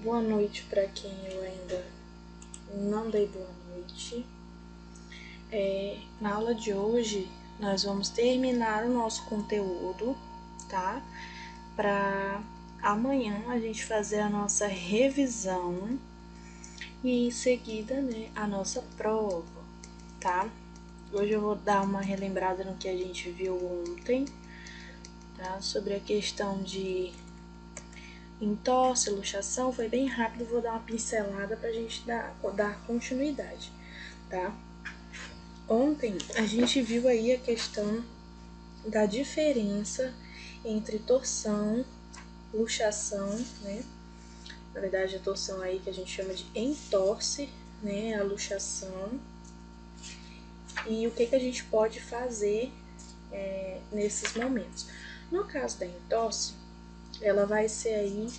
boa noite para quem eu ainda não dei boa noite. Na aula de hoje, nós vamos terminar o nosso conteúdo, tá? Para amanhã a gente fazer a nossa revisão e em seguida, né, a nossa prova, tá? Hoje eu vou dar uma relembrada no que a gente viu ontem, tá? Sobre a questão de entorse, luxação, foi bem rápido, vou dar uma pincelada pra gente dar continuidade, tá? Ontem a gente viu aí a questão da diferença entre torção, luxação, né? Na verdade, a torção aí que a gente chama de entorse, né? A luxação. E o que a gente pode fazer nesses momentos. No caso da entorse, ela vai ser aí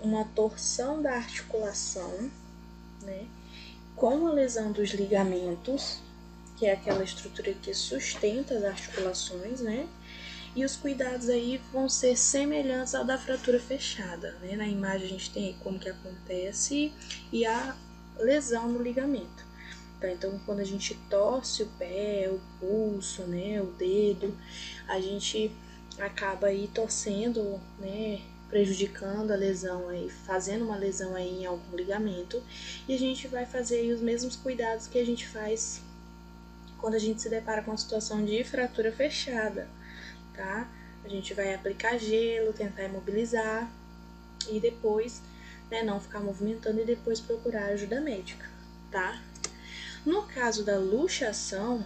uma torção da articulação, né? Com a lesão dos ligamentos, que é aquela estrutura que sustenta as articulações, né? E os cuidados aí vão ser semelhantes ao da fratura fechada, né? Na imagem a gente tem aí como que acontece e a lesão no ligamento. Tá? Então, quando a gente torce o pé, o pulso, né, o dedo, a gente acaba aí torcendo, né, prejudicando a lesão aí, fazendo uma lesão aí em algum ligamento, e a gente vai fazer aí os mesmos cuidados que a gente faz quando a gente se depara com a situação de fratura fechada, tá? A gente vai aplicar gelo, tentar imobilizar e depois, né, não ficar movimentando e depois procurar ajuda médica, tá? No caso da luxação,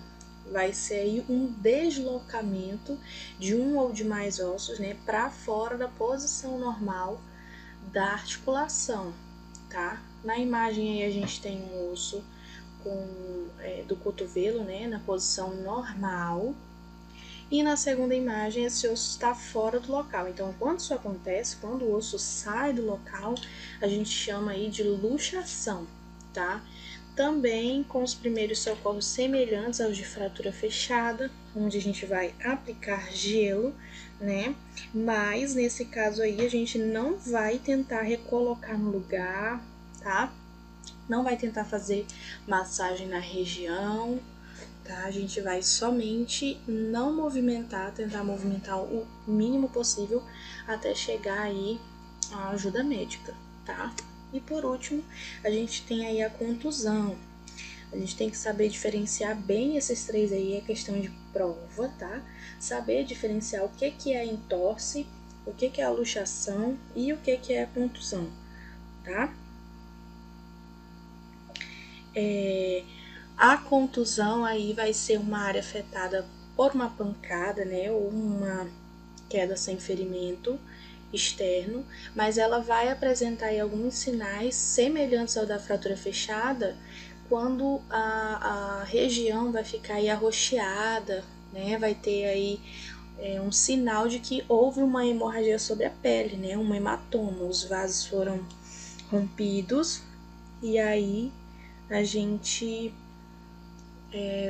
vai ser aí um deslocamento de um ou de mais ossos, né, para fora da posição normal da articulação, tá? Na imagem aí a gente tem um osso do cotovelo, né, na posição normal, e na segunda imagem esse osso está fora do local. Então, quando isso acontece, quando o osso sai do local, a gente chama aí de luxação, tá? Também com os primeiros socorros semelhantes aos de fratura fechada, onde a gente vai aplicar gelo, né? Mas nesse caso aí a gente não vai tentar recolocar no lugar, tá? Não vai tentar fazer massagem na região, tá? A gente vai somente não movimentar, tentar movimentar o mínimo possível até chegar aí a ajuda médica, tá? E por último, a gente tem aí a contusão. A gente tem que saber diferenciar bem esses três aí, é questão de prova, tá? Saber diferenciar o que é a entorse, o que é a luxação e o que é a contusão, tá? A contusão aí vai ser uma área afetada por uma pancada, né? Ou uma queda sem ferimento externo, mas ela vai apresentar aí alguns sinais semelhantes ao da fratura fechada quando a região vai ficar aí arroxeada, né? Vai ter aí um sinal de que houve uma hemorragia sobre a pele, né? Um hematoma, os vasos foram rompidos e aí a gente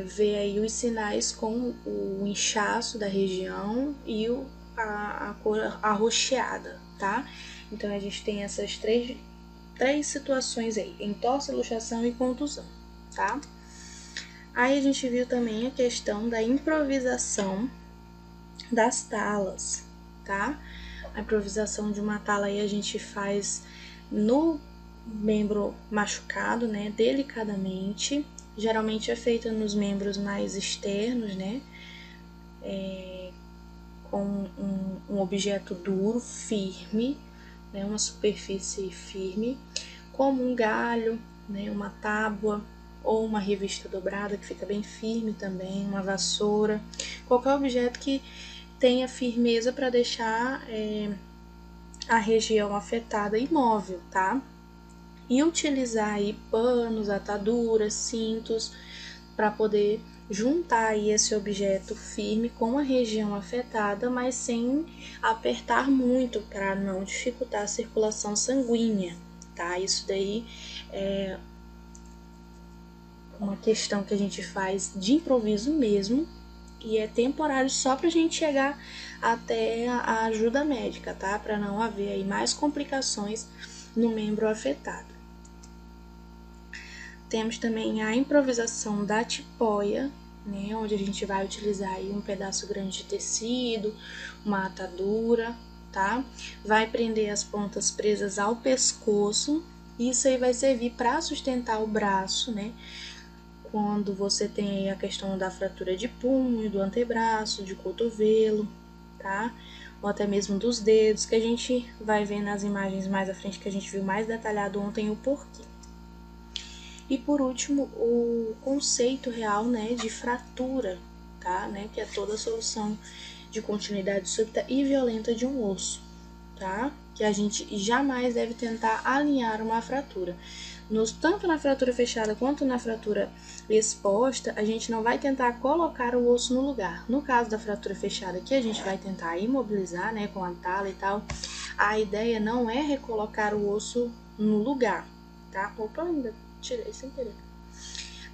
vê aí os sinais com o inchaço da região e a cor arroxeada, tá? Então a gente tem essas três situações aí, entorse, luxação e contusão, tá? Aí a gente viu também a questão da improvisação das talas, tá? A improvisação de uma tala aí a gente faz no membro machucado, né, delicadamente. Geralmente é feita nos membros mais externos, né, com um objeto duro, firme, né, uma superfície firme, como um galho, né, uma tábua ou uma revista dobrada que fica bem firme também, uma vassoura, qualquer objeto que tenha firmeza para deixar a região afetada imóvel, tá? E utilizar aí panos, ataduras, cintos para poder juntar aí esse objeto firme com a região afetada, mas sem apertar muito para não dificultar a circulação sanguínea, tá? Isso daí é uma questão que a gente faz de improviso mesmo e é temporário só para a gente chegar até a ajuda médica, tá? Para não haver aí mais complicações no membro afetado. Temos também a improvisação da tipóia, né, onde a gente vai utilizar aí um pedaço grande de tecido, uma atadura, tá? Vai prender as pontas presas ao pescoço. Isso aí vai servir para sustentar o braço, né? Quando você tem a questão da fratura de punho, do antebraço, de cotovelo, tá? Ou até mesmo dos dedos, que a gente vai ver nas imagens mais à frente, que a gente viu mais detalhado ontem o porquê. E por último, o conceito real, né, de fratura, tá? Né, que é toda a solução de continuidade súbita e violenta de um osso, tá? Que a gente jamais deve tentar alinhar uma fratura. Tanto na fratura fechada quanto na fratura exposta, a gente não vai tentar colocar o osso no lugar. No caso da fratura fechada, que a gente vai tentar imobilizar, né, com a tala e tal, a ideia não é recolocar o osso no lugar, tá? Opa, ainda tirei sem querer.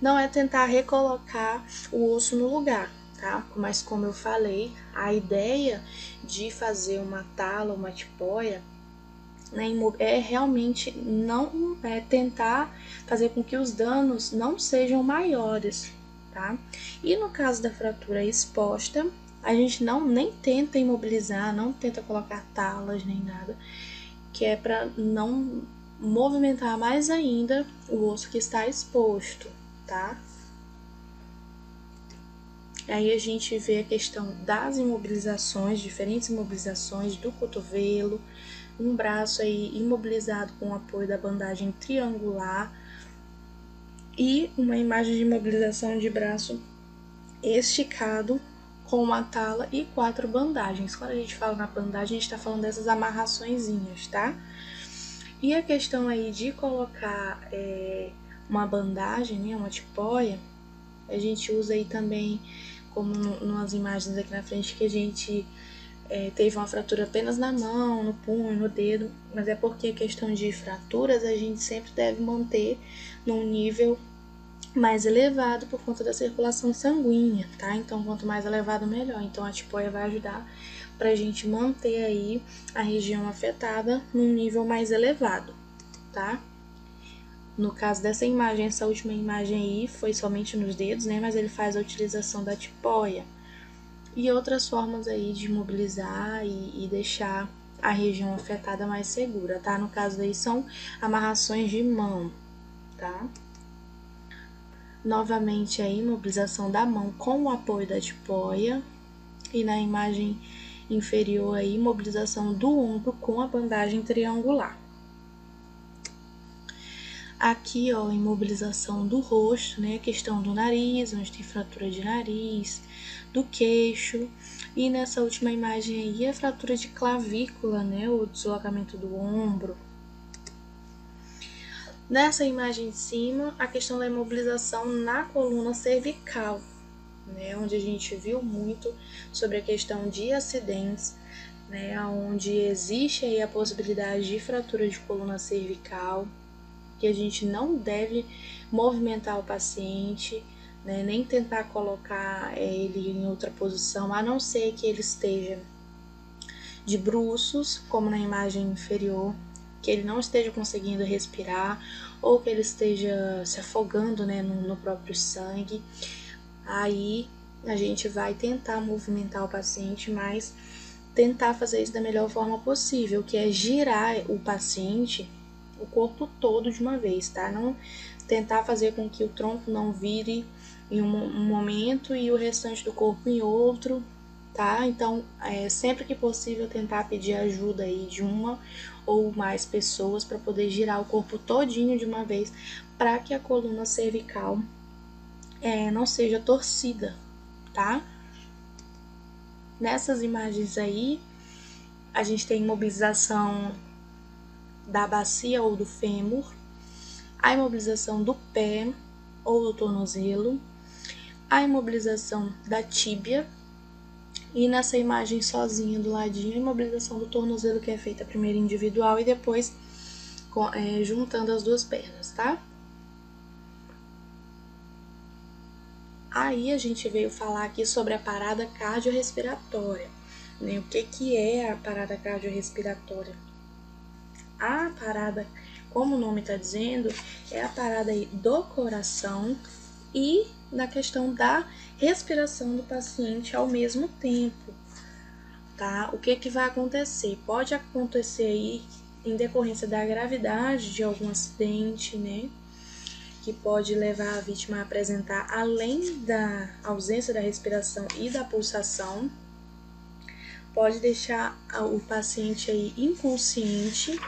Não é tentar recolocar o osso no lugar, tá? Mas como eu falei, a ideia de fazer uma tala, uma tipóia, né, é realmente não tentar fazer com que os danos não sejam maiores, tá? E no caso da fratura exposta, a gente nem tenta imobilizar, não tenta colocar talas nem nada, que é para não movimentar mais ainda o osso que está exposto, tá? Aí a gente vê a questão das imobilizações, diferentes imobilizações do cotovelo, um braço aí imobilizado com o apoio da bandagem triangular e uma imagem de imobilização de braço esticado com uma tala e 4 bandagens. Quando a gente fala na bandagem, a gente está falando dessas amarraçõezinhas, tá? E a questão aí de colocar uma bandagem, né, uma tipóia, a gente usa aí também, como nas imagens aqui na frente, que a gente teve uma fratura apenas na mão, no punho, no dedo, mas é porque a questão de fraturas a gente sempre deve manter num nível mais elevado por conta da circulação sanguínea, tá? Então, quanto mais elevado, melhor. Então, a tipóia vai ajudar pra gente manter aí a região afetada num nível mais elevado, tá? No caso dessa imagem, essa última imagem aí foi somente nos dedos, né? Mas ele faz a utilização da tipóia e outras formas aí de mobilizar e deixar a região afetada mais segura, tá? No caso aí são amarrações de mão, tá? Novamente a imobilização da mão com o apoio da tipóia e na imagem inferior a imobilização do ombro com a bandagem triangular. Aqui, ó, imobilização do rosto, né? A questão do nariz, onde tem fratura de nariz, do queixo. E nessa última imagem aí, a fratura de clavícula, né? O deslocamento do ombro. Nessa imagem de cima, a questão da imobilização na coluna cervical, né? Onde a gente viu muito sobre a questão de acidentes, né? Onde existe aí a possibilidade de fratura de coluna cervical, que a gente não deve movimentar o paciente, né, nem tentar colocar ele em outra posição, a não ser que ele esteja de bruços, como na imagem inferior, que ele não esteja conseguindo respirar ou que ele esteja se afogando, né, no próprio sangue. Aí a gente vai tentar movimentar o paciente, mas tentar fazer isso da melhor forma possível, que é girar o paciente, o corpo todo de uma vez, tá? Não tentar fazer com que o tronco não vire em um momento e o restante do corpo em outro, tá? Então, sempre que possível, tentar pedir ajuda aí de uma ou mais pessoas para poder girar o corpo todinho de uma vez, para que a coluna cervical não seja torcida, tá? Nessas imagens aí, a gente tem imobilização da bacia ou do fêmur, a imobilização do pé ou do tornozelo, a imobilização da tíbia e nessa imagem sozinha do ladinho, a imobilização do tornozelo, que é feita primeiro individual e depois juntando as duas pernas, tá? Aí a gente veio falar aqui sobre a parada cardiorrespiratória, né? O que é a parada cardiorrespiratória? a parada, como o nome está dizendo, é a parada aí do coração e da questão da respiração do paciente ao mesmo tempo, tá? O que vai acontecer? Pode acontecer aí em decorrência da gravidade de algum acidente, né? Que pode levar a vítima a apresentar, além da ausência da respiração e da pulsação, pode deixar o paciente aí inconsciente,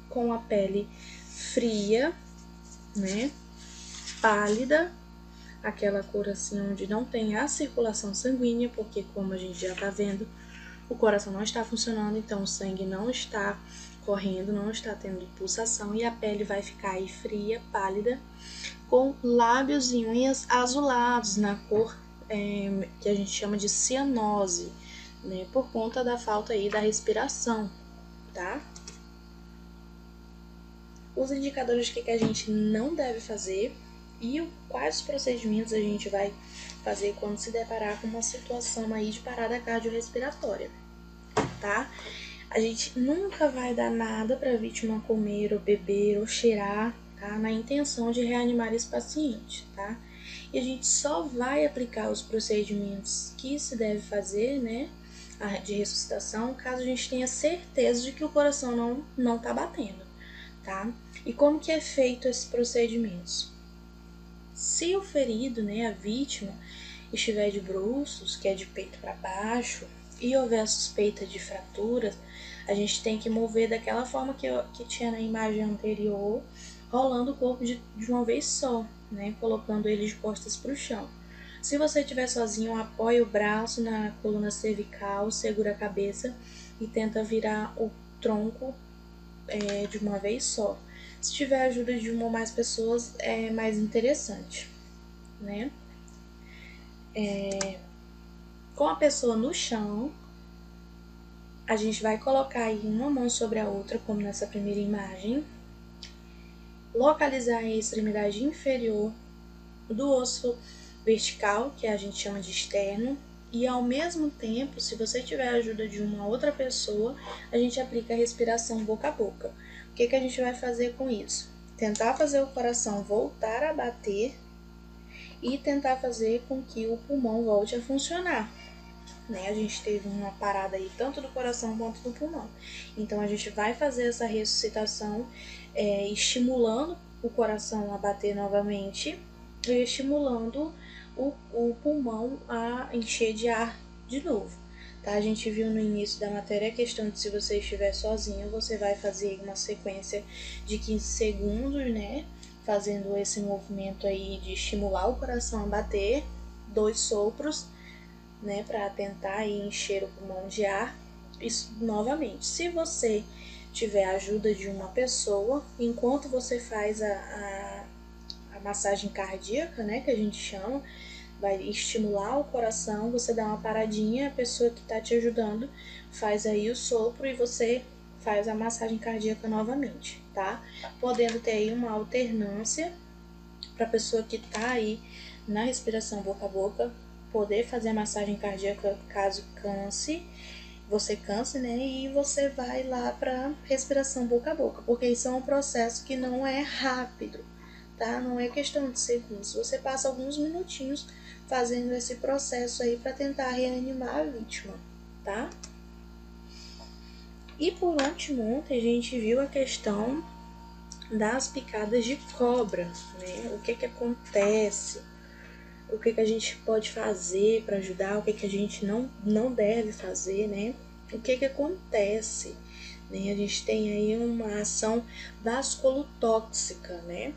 com a pele fria, né, pálida, aquela cor assim onde não tem a circulação sanguínea, porque como a gente já tá vendo, o coração não está funcionando, então o sangue não está correndo, não está tendo pulsação e a pele vai ficar aí fria, pálida, com lábios e unhas azulados na cor que a gente chama de cianose, né, por conta da falta aí da respiração, tá? Os indicadores de que a gente não deve fazer e quais os procedimentos a gente vai fazer quando se deparar com uma situação aí de parada cardiorrespiratória, tá? A gente nunca vai dar nada para a vítima comer ou beber ou cheirar, tá? Na intenção de reanimar esse paciente, tá? E a gente só vai aplicar os procedimentos que se deve fazer, né, de ressuscitação, caso a gente tenha certeza de que o coração não tá batendo, tá? E como que é feito esses procedimentos? Se o ferido, né, a vítima, estiver de bruços, que é de peito para baixo, e houver suspeita de fraturas, a gente tem que mover daquela forma que tinha na imagem anterior, rolando o corpo de uma vez só, né, colocando ele de costas para o chão. Se você estiver sozinho, apoie o braço na coluna cervical, segura a cabeça e tenta virar o tronco de uma vez só. Se tiver a ajuda de uma ou mais pessoas, é mais interessante, né? Com a pessoa no chão, a gente vai colocar aí uma mão sobre a outra, como nessa primeira imagem, localizar a extremidade inferior do osso vertical, que a gente chama de externo, e ao mesmo tempo, se você tiver a ajuda de uma outra pessoa, a gente aplica a respiração boca a boca. O que a gente vai fazer com isso? Tentar fazer o coração voltar a bater e tentar fazer com que o pulmão volte a funcionar. Né? A gente teve uma parada aí tanto do coração quanto do pulmão. Então a gente vai fazer essa ressuscitação estimulando o coração a bater novamente e estimulando o pulmão a encher de ar de novo. Tá? A gente viu no início da matéria a questão de se você estiver sozinho, você vai fazer uma sequência de 15 segundos, né? Fazendo esse movimento aí de estimular o coração a bater, 2 sopros, né, para tentar encher o pulmão de ar. Isso novamente. Se você tiver a ajuda de uma pessoa, enquanto você faz a massagem cardíaca, né, que a gente chama, vai estimular o coração, você dá uma paradinha, a pessoa que está te ajudando faz aí o sopro e você faz a massagem cardíaca novamente, tá? Podendo ter aí uma alternância para a pessoa que está aí na respiração boca a boca poder fazer a massagem cardíaca caso você canse, né? E você vai lá para respiração boca a boca, porque isso é um processo que não é rápido, tá? Não é questão de segundos. Você passa alguns minutinhos fazendo esse processo aí para tentar reanimar a vítima, tá? E por último, ontem a gente viu a questão das picadas de cobra, né? O que acontece? O que a gente pode fazer para ajudar, o que a gente não deve fazer, né? O que acontece, né? A gente tem aí uma ação vasculotóxica, né?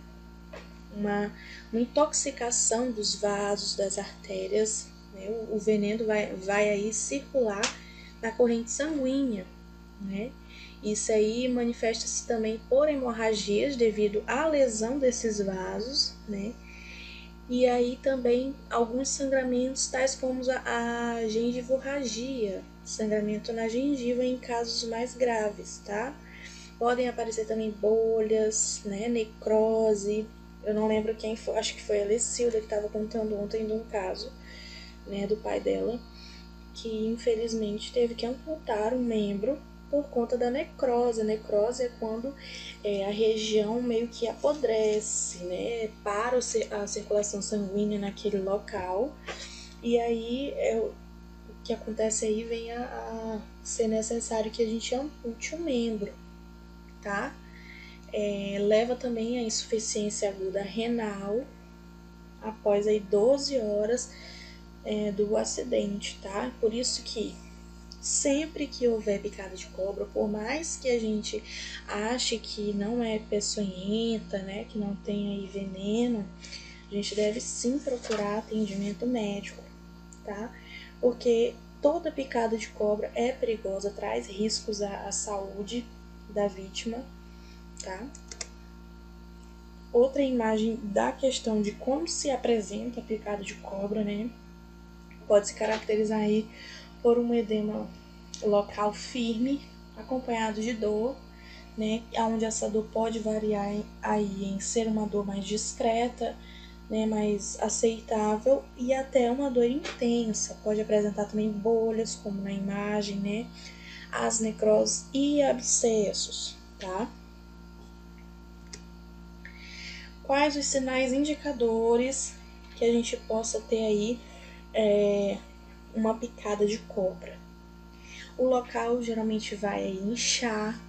Uma intoxicação dos vasos, das artérias, né? O veneno vai aí circular na corrente sanguínea, né? Isso aí manifesta-se também por hemorragias devido à lesão desses vasos, né? E aí também alguns sangramentos, tais como a gengivurragia, sangramento na gengiva em casos mais graves, tá? Podem aparecer também bolhas, né, necrose. Eu não lembro quem foi, acho que foi a Lecilda que estava contando ontem de um caso, né, do pai dela, que infelizmente teve que amputar um membro por conta da necrose. A necrose é quando a região meio que apodrece, né? Para a circulação sanguínea naquele local. E aí o que acontece aí vem a ser necessário que a gente ampute o membro, tá? Leva também a insuficiência aguda renal após aí 12 horas do acidente, tá? Por isso que sempre que houver picada de cobra, por mais que a gente ache que não é peçonhenta, né, que não tem aí veneno, a gente deve sim procurar atendimento médico, tá? Porque toda picada de cobra é perigosa, traz riscos à saúde da vítima, tá? Outra imagem da questão de como se apresenta a picada de cobra, né? Pode se caracterizar aí por um edema local firme, acompanhado de dor, né? Onde essa dor pode variar aí em ser uma dor mais discreta, né? Mais aceitável, e até uma dor intensa. Pode apresentar também bolhas, como na imagem, né? As necroses e abscessos, tá? Quais os sinais indicadores que a gente possa ter aí uma picada de cobra? O local geralmente vai inchar,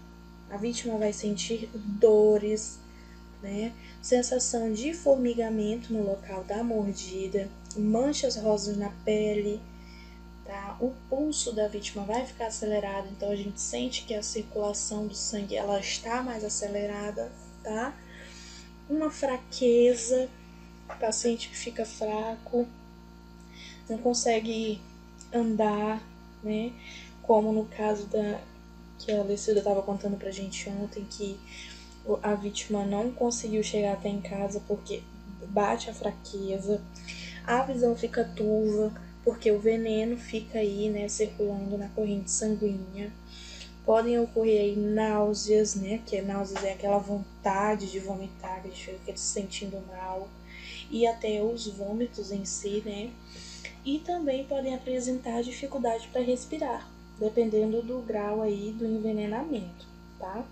a vítima vai sentir dores, né? Sensação de formigamento no local da mordida, manchas rosas na pele, tá? O pulso da vítima vai ficar acelerado, então a gente sente que a circulação do sangue ela está mais acelerada, tá? Uma fraqueza, o paciente que fica fraco, não consegue andar, né? Como no caso que a Alecida estava contando pra gente ontem, que a vítima não conseguiu chegar até em casa porque bate a fraqueza, a visão fica turva, porque o veneno fica aí, né, circulando na corrente sanguínea. Podem ocorrer aí náuseas, né, que náuseas é aquela vontade de vomitar, que a gente fica se sentindo mal, e até os vômitos em si, né, e também podem apresentar dificuldade para respirar, dependendo do grau aí do envenenamento, tá?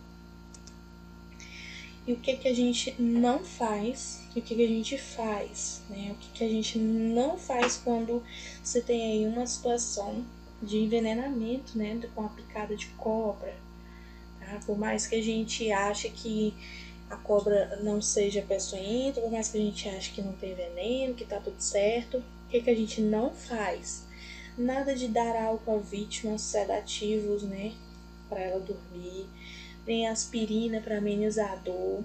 E o que a gente não faz, e o que a gente faz, né? O que a gente não faz quando você tem aí uma situação de envenenamento, né? Com a picada de cobra, tá? Por mais que a gente ache que a cobra não seja peçonhenta, por mais que a gente ache que não tem veneno, que tá tudo certo, o que a gente não faz? Nada de dar álcool à vítima, sedativos, né? Para ela dormir, nem aspirina para amenizar a dor,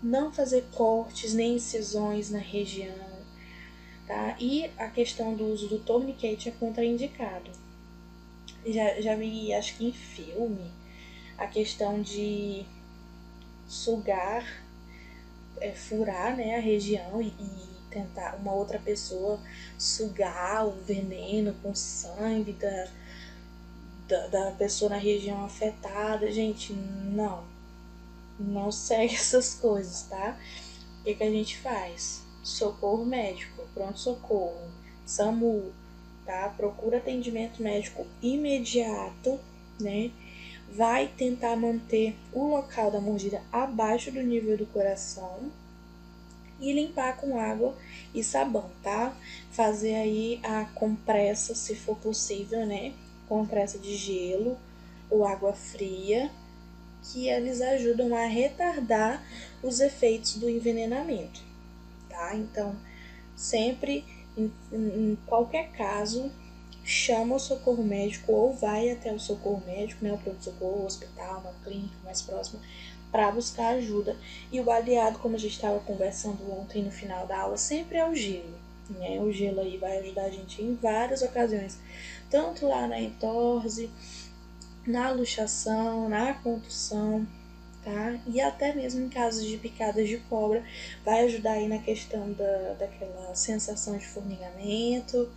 não fazer cortes nem incisões na região, tá? E a questão do uso do torniquete é contraindicado. Já vi, acho que em filme, a questão de sugar, furar, né, a região e tentar uma outra pessoa sugar o veneno com sangue da pessoa na região afetada. Gente, não segue essas coisas, tá? O que a gente faz? Socorro médico, pronto-socorro, SAMU, tá? Procura atendimento médico imediato, né? Vai tentar manter o local da mordida abaixo do nível do coração e limpar com água e sabão, tá? Fazer aí a compressa, se for possível, né? Compressa de gelo ou água fria, que eles ajudam a retardar os efeitos do envenenamento, tá? Então, sempre, em qualquer caso, chama o socorro médico ou vai até o socorro médico, né? O pronto-socorro, o hospital, uma clínica mais próxima, para buscar ajuda. E o aliado, como a gente estava conversando ontem no final da aula, sempre é o gelo, né? O gelo aí vai ajudar a gente em várias ocasiões, tanto lá na entorse, na luxação, na contusão, tá? E até mesmo em casos de picadas de cobra, vai ajudar aí na questão daquela sensação de formigamento,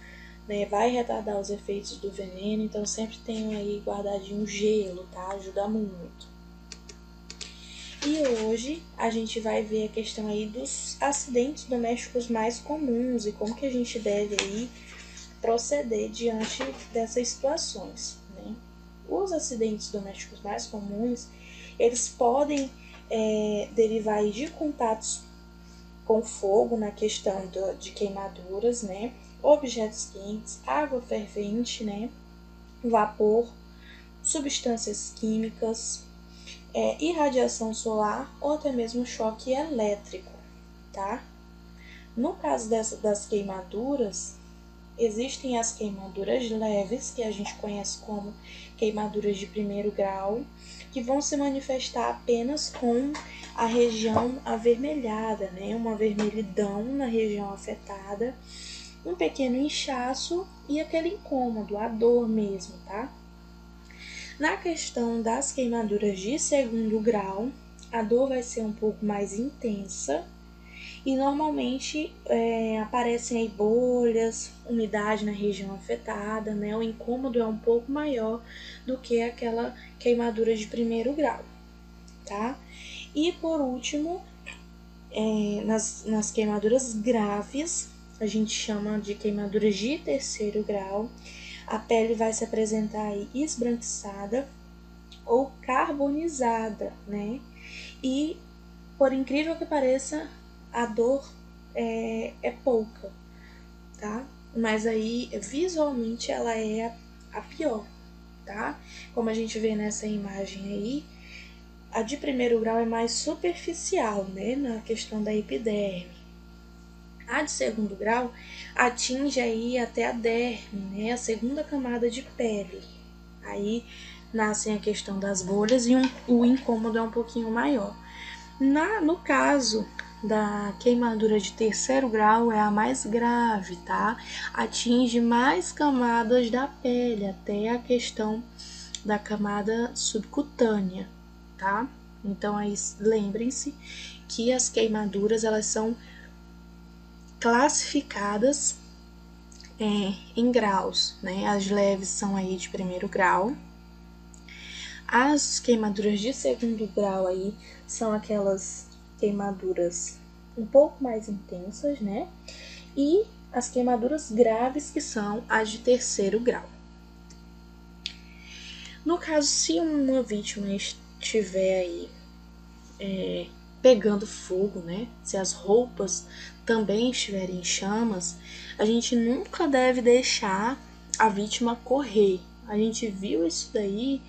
né? Vai retardar os efeitos do veneno, então sempre tenho aí guardadinho gelo, tá? Ajuda muito. E hoje a gente vai ver a questão aí dos acidentes domésticos mais comuns e como que a gente deve aí proceder diante dessas situações, né? os acidentes domésticos mais comuns, eles podem derivar aí de contatos com fogo na questão de queimaduras, né? Objetos quentes, água fervente, né? Vapor, substâncias químicas, irradiação solar ou até mesmo choque elétrico, tá? No caso das queimaduras, existem as queimaduras leves, que a gente conhece como queimaduras de primeiro grau, que vão se manifestar apenas com a região avermelhada, né? Uma vermelhidão na região afetada, um pequeno inchaço e aquele incômodo, a dor mesmo, tá? Na questão das queimaduras de segundo grau, a dor vai ser um pouco mais intensa e normalmente aparecem aí bolhas, umidade na região afetada, né? O incômodo é um pouco maior do que aquela queimadura de primeiro grau, tá? E por último, nas queimaduras graves, a gente chama de queimaduras de terceiro grau, a pele vai se apresentar aí esbranquiçada ou carbonizada, né? E, por incrível que pareça, a dor é pouca, tá? Mas aí, visualmente, ela é a pior, tá? Como a gente vê nessa imagem aí, a de primeiro grau é mais superficial, né? Na questão da epiderme. A de segundo grau atinge aí até a derme, né? A segunda camada de pele. Aí nascem a questão das bolhas e o incômodo é um pouquinho maior. No caso da queimadura de terceiro grau, é a mais grave, tá? Atinge mais camadas da pele, até a questão da camada subcutânea, tá? Então, aí lembrem-se que as queimaduras, elas são classificadas em graus, né? As leves são aí de primeiro grau. As queimaduras de segundo grau aí são aquelas queimaduras um pouco mais intensas, né? E as queimaduras graves, que são as de terceiro grau. No caso, se uma vítima estiver aí pegando fogo, né? Se as roupas também estiverem em chamas, a gente nunca deve deixar a vítima correr. A gente viu isso daí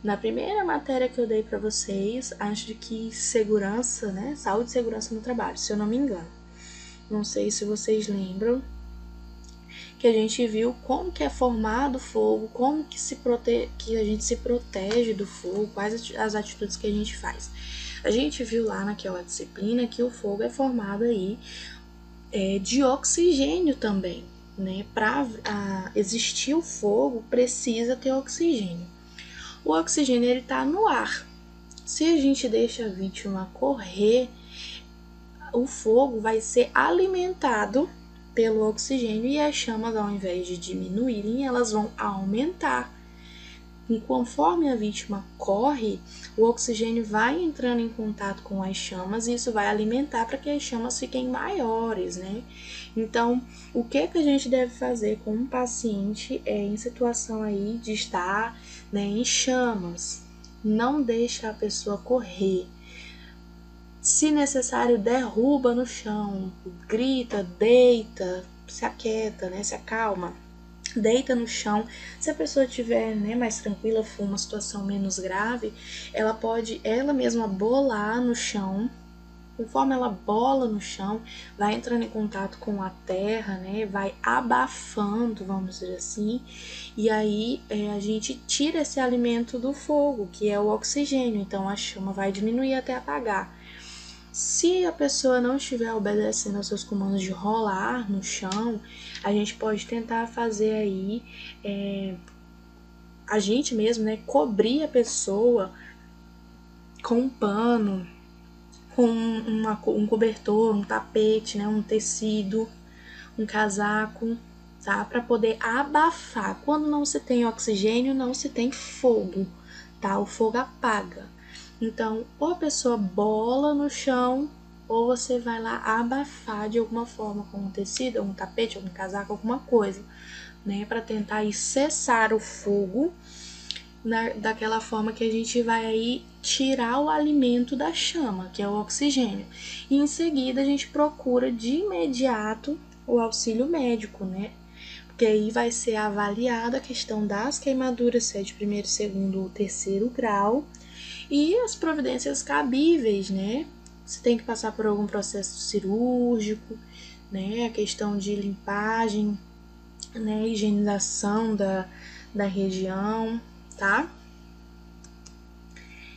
na primeira matéria que eu dei para vocês, acho que segurança, né? Saúde e segurança no trabalho, se eu não me engano. Não sei se vocês lembram, que a gente viu como que é formado o fogo, como que que a gente se protege do fogo, quais as atitudes que a gente faz. A gente viu lá naquela disciplina que o fogo é formado aí de oxigênio também, né? Para existir o fogo, precisa ter oxigênio. O oxigênio, ele tá no ar. Se a gente deixa a vítima correr, o fogo vai ser alimentado pelo oxigênio e as chamas, ao invés de diminuírem, elas vão aumentar. E conforme a vítima corre, o oxigênio vai entrando em contato com as chamas e isso vai alimentar para que as chamas fiquem maiores, né? Então, o que a gente deve fazer com um paciente em situação aí de estar, né, em chamas? Não deixa a pessoa correr. Se necessário, derruba no chão, grita, deita, se aquieta, né, se acalma. Deita no chão. Se a pessoa estiver, né, mais tranquila, for uma situação menos grave, ela pode ela mesma bolar no chão. Conforme ela bola no chão, vai entrando em contato com a terra, né, vai abafando, vamos dizer assim, e aí a gente tira esse alimento do fogo, que é o oxigênio, então a chama vai diminuir até apagar. Se a pessoa não estiver obedecendo aos seus comandos de rolar no chão, a gente pode tentar fazer aí, a gente mesmo, né, cobrir a pessoa com um pano, com um cobertor, um tapete, né, um tecido, um casaco, tá? Para poder abafar. Quando não se tem oxigênio, não se tem fogo, tá? O fogo apaga. Então, ou a pessoa bola no chão, ou você vai lá abafar de alguma forma com um tecido, um tapete, um casaco, alguma coisa, né? Para tentar aí cessar o fogo daquela forma que a gente vai aí tirar o alimento da chama, que é o oxigênio. E em seguida a gente procura de imediato o auxílio médico, né? Porque aí vai ser avaliada a questão das queimaduras, se é de primeiro, segundo ou terceiro grau, e as providências cabíveis, né? Se tem que passar por algum processo cirúrgico, né? A questão de limpagem, né? Higienização da região, tá?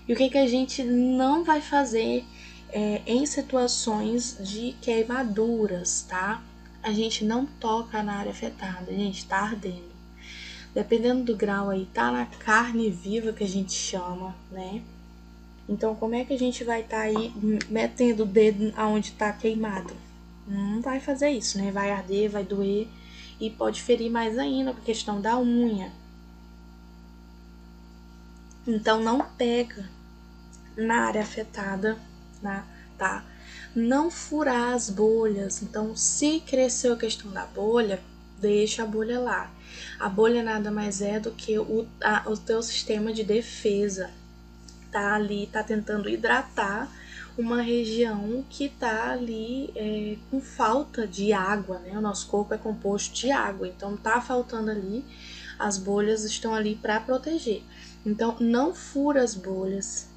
E o que a gente não vai fazer em situações de queimaduras, tá? A gente não toca na área afetada, a gente tá ardendo. Dependendo do grau aí, tá na carne viva que a gente chama, né? Então, como é que a gente vai estar aí metendo o dedo aonde tá queimado? Não vai fazer isso, né? Vai arder, vai doer e pode ferir mais ainda a questão da unha. Então, não pega na área afetada, né? Tá? Não furar as bolhas. Então, se cresceu a questão da bolha, deixa a bolha lá. A bolha nada mais é do que o teu sistema de defesa. Tá ali, tá tentando hidratar uma região que tá ali com falta de água, né? O nosso corpo é composto de água, então tá faltando ali, as bolhas estão ali para proteger. Então não fura as bolhas,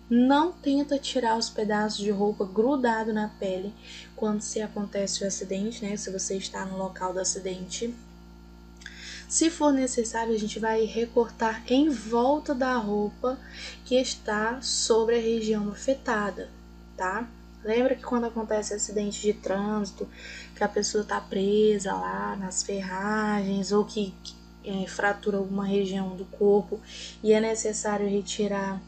não tenta tirar os pedaços de roupa grudado na pele quando se acontece o acidente, né? Se você está no local do acidente. Se for necessário, a gente vai recortar em volta da roupa que está sobre a região afetada, tá? Lembra que quando acontece acidente de trânsito, que a pessoa tá presa lá nas ferragens ou que fratura alguma região do corpo e é necessário retirar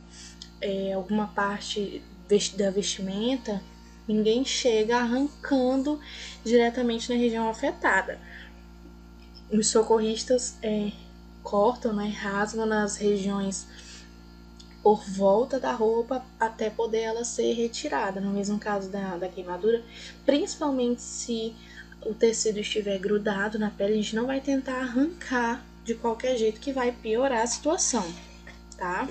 alguma parte da vestimenta, ninguém chega arrancando diretamente na região afetada. Os socorristas cortam, né, rasgam nas regiões por volta da roupa até poder ela ser retirada. No mesmo caso da queimadura, principalmente se o tecido estiver grudado na pele, a gente não vai tentar arrancar de qualquer jeito, que vai piorar a situação, tá?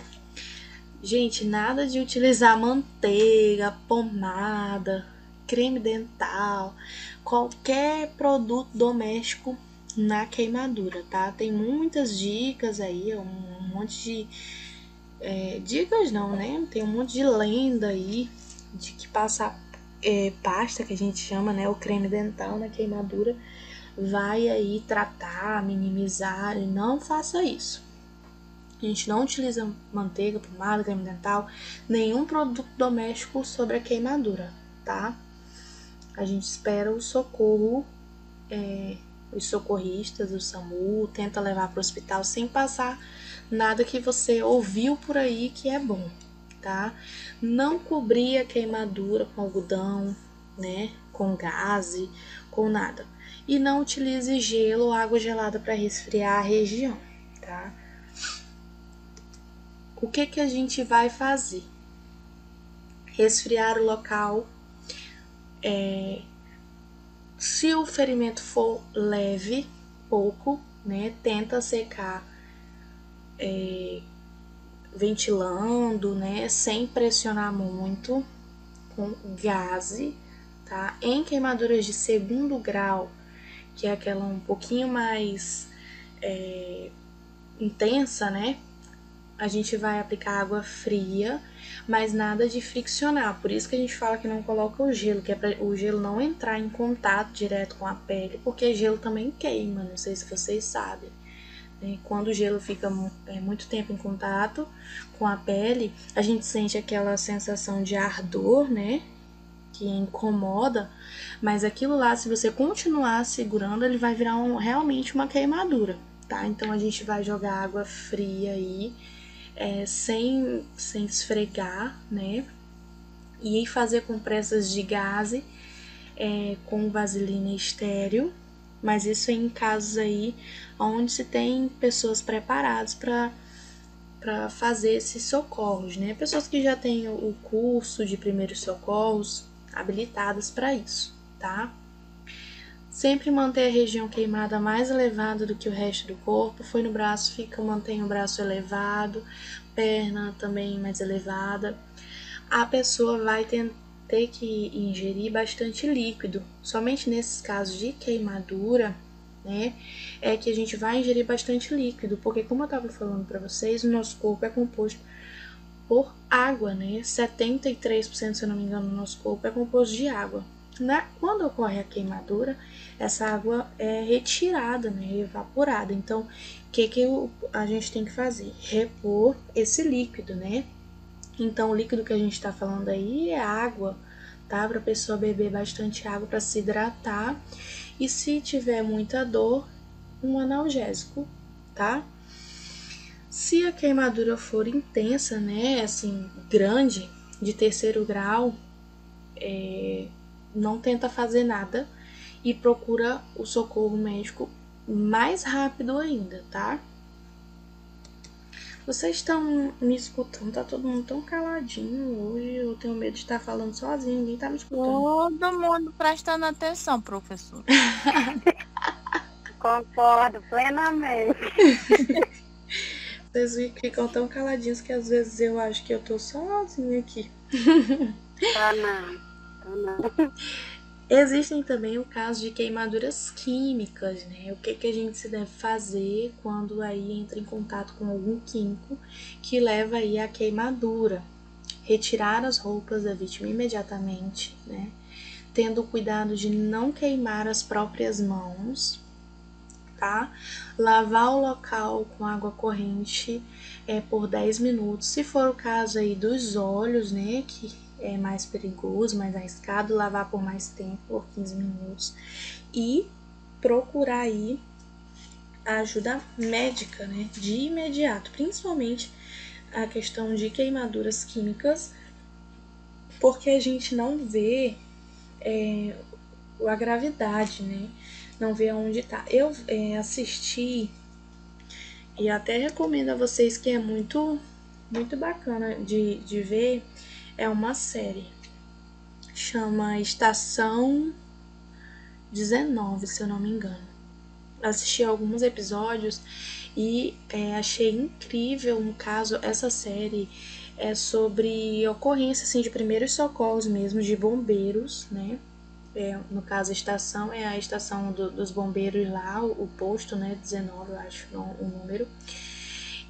Gente, nada de utilizar manteiga, pomada, creme dental, qualquer produto doméstico na queimadura, tá? Tem muitas dicas aí, um monte de dicas não, né? Tem um monte de lenda aí de que passar pasta, que a gente chama, né? O creme dental na queimadura vai aí tratar, minimizar, e não faça isso. A gente não utiliza manteiga, pomada, creme dental, nenhum produto doméstico sobre a queimadura, tá? A gente espera o socorro, os socorristas, o SAMU, tenta levar para o hospital sem passar nada que você ouviu por aí que é bom, tá? Não cobrir a queimadura com algodão, né? Com gaze, com nada. E não utilize gelo ou água gelada para resfriar a região, tá? O que a gente vai fazer? Resfriar o local. Se o ferimento for leve, pouco, né? Tenta secar ventilando, né? Sem pressionar muito, com gaze, tá? Em queimaduras de segundo grau, que é aquela um pouquinho mais intensa, né? A gente vai aplicar água fria, mas nada de friccionar. Por isso que a gente fala que não coloca o gelo, que é para o gelo não entrar em contato direto com a pele, porque gelo também queima, não sei se vocês sabem. Quando o gelo fica muito tempo em contato com a pele, a gente sente aquela sensação de ardor, né? Que incomoda, mas aquilo lá, se você continuar segurando, ele vai virar realmente uma queimadura, tá? Então a gente vai jogar água fria aí, sem esfregar, né? E fazer compressas de gaze com vaselina estéril, mas isso é em casos aí onde se tem pessoas preparadas para fazer esses socorros, né? Pessoas que já têm o curso de primeiros socorros habilitadas para isso, tá? Sempre manter a região queimada mais elevada do que o resto do corpo. Foi no braço, mantém o braço elevado, perna também mais elevada. A pessoa vai ter que ingerir bastante líquido. Somente nesses casos de queimadura, né, é que a gente vai ingerir bastante líquido, porque como eu estava falando para vocês, o nosso corpo é composto por água, né? 73%, se eu não me engano, do nosso corpo é composto de água. Quando ocorre a queimadura, essa água é retirada, né, evaporada. Então, o que a gente tem que fazer? Repor esse líquido, né? Então, o líquido que a gente está falando aí é água, tá? Para a pessoa beber bastante água para se hidratar. E se tiver muita dor, um analgésico, tá? Se a queimadura for intensa, né, assim, grande, de 3º grau, não tenta fazer nada e procura o socorro médico mais rápido ainda, tá? Vocês estão me escutando? Tá todo mundo tão caladinho hoje. Eu tenho medo de estar falando sozinho, ninguém tá me escutando. Todo mundo prestando atenção, professor. Concordo plenamente. Vocês ficam tão caladinhos que às vezes eu acho que eu tô sozinha aqui. Tá não. Existem também o caso de queimaduras químicas, né? O que a gente se deve fazer quando aí entra em contato com algum químico que leva aí à queimadura? Retirar as roupas da vítima imediatamente, né? Tendo cuidado de não queimar as próprias mãos, tá? Lavar o local com água corrente por 10 minutos. Se for o caso aí dos olhos, né, que é mais perigoso, mais arriscado, lavar por mais tempo, por 15 minutos. E procurar aí a ajuda médica, né, de imediato, principalmente a questão de queimaduras químicas, porque a gente não vê a gravidade, né? Não vê aonde tá. Eu assisti e até recomendo a vocês, que é muito bacana de ver, é uma série. Chama Estação 19, se eu não me engano. Assisti alguns episódios e achei incrível. No caso, essa série é sobre ocorrência assim, de primeiros socorros mesmo, de bombeiros, né? No caso, a estação é a estação dos bombeiros lá, o posto, né? 19, eu acho, o número.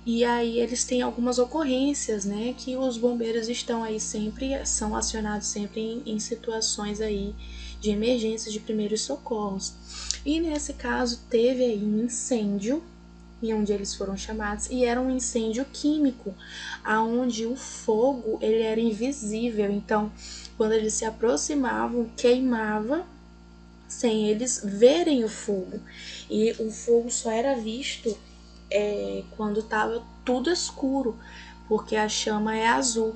E aí eles têm algumas ocorrências, né? Que os bombeiros estão aí sempre, são acionados sempre em situações aí de emergência de primeiros socorros. E nesse caso teve aí um incêndio em onde eles foram chamados, e era um incêndio químico, aonde o fogo ele era invisível. Então, quando eles se aproximavam, queimava sem eles verem o fogo. E o fogo só era visto quando estava tudo escuro, porque a chama é azul.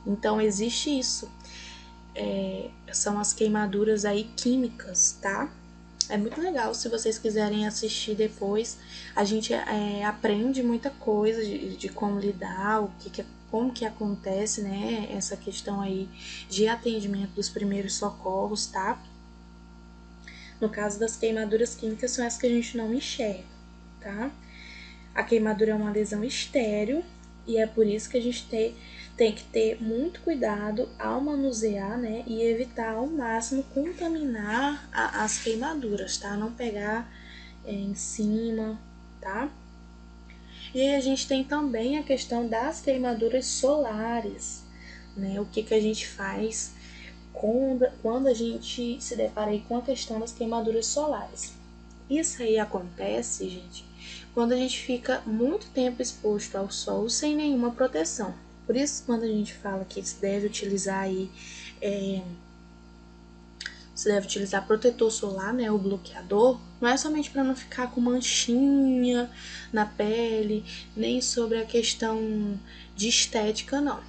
Então existe isso. São as queimaduras aí químicas, tá? É muito legal, se vocês quiserem assistir depois. A gente aprende muita coisa de como lidar, como que acontece, né? Essa questão aí de atendimento dos primeiros socorros, tá? No caso das queimaduras químicas, são essas que a gente não enxerga, tá? A queimadura é uma lesão estéril e é por isso que a gente tem que ter muito cuidado ao manusear, né? E evitar ao máximo contaminar as queimaduras, tá? Não pegar em cima, tá? E aí a gente tem também a questão das queimaduras solares, né? O que a gente faz quando a gente se depara aí com a questão das queimaduras solares. Isso aí acontece, gente, quando a gente fica muito tempo exposto ao sol sem nenhuma proteção. Por isso, quando a gente fala que se deve utilizar aí, protetor solar, né, o bloqueador, não é somente para não ficar com manchinha na pele, nem sobre a questão de estética, não.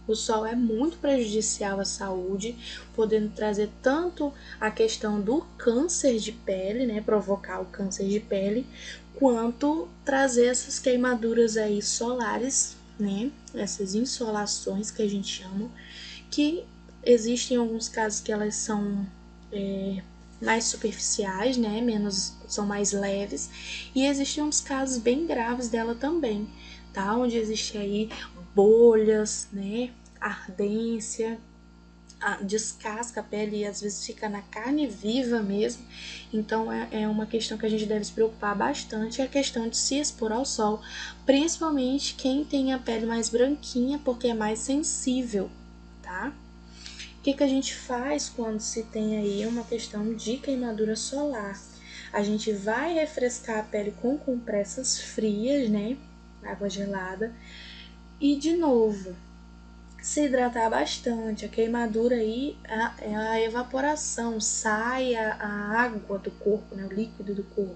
O sol é muito prejudicial à saúde, podendo trazer tanto a questão do câncer de pele, né, provocar o câncer de pele, quanto trazer essas queimaduras aí solares, né, essas insolações que a gente chama, que existem alguns casos que elas são mais superficiais, né, são mais leves, e existem uns casos bem graves dela também, tá, onde existe aí bolhas, né, ardência, descasca a pele e às vezes fica na carne viva mesmo. Então é uma questão que a gente deve se preocupar bastante, é a questão de se expor ao sol, principalmente quem tem a pele mais branquinha, porque é mais sensível, tá? O que a gente faz quando se tem aí uma questão de queimadura solar? A gente vai refrescar a pele com compressas frias, né? Água gelada. E de novo, se hidratar bastante. A queimadura aí é a evaporação, sai a água do corpo, né, o líquido do corpo.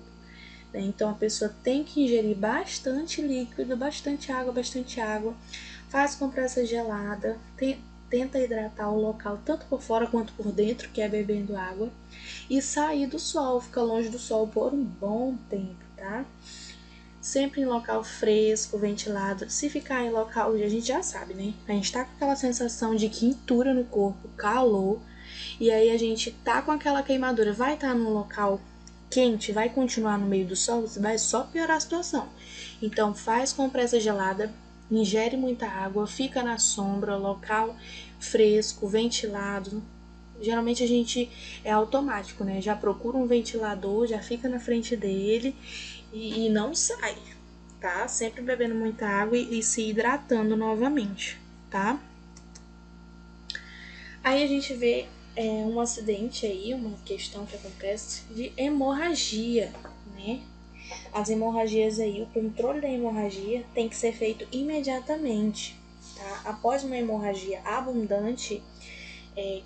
Né? Então a pessoa tem que ingerir bastante líquido, bastante água, faz compressa gelada, tenta hidratar o local tanto por fora quanto por dentro, que é bebendo água, e sair do sol, fica longe do sol por um bom tempo, tá? Sempre em local fresco, ventilado. Se ficar em local, a gente já sabe, né? A gente tá com aquela sensação de quentura no corpo, calor, e aí a gente tá com aquela queimadura, vai estar num local quente, vai continuar no meio do sol, vai só piorar a situação. Então faz compressa gelada, ingere muita água, fica na sombra, local fresco, ventilado. Geralmente a gente é automático, né? Já procura um ventilador, já fica na frente dele e não sai, tá? Sempre bebendo muita água e se hidratando novamente, tá? Aí a gente vê um acidente aí, uma questão que acontece de hemorragia, né? As hemorragias aí, o controle da hemorragia tem que ser feito imediatamente, tá? Após uma hemorragia abundante,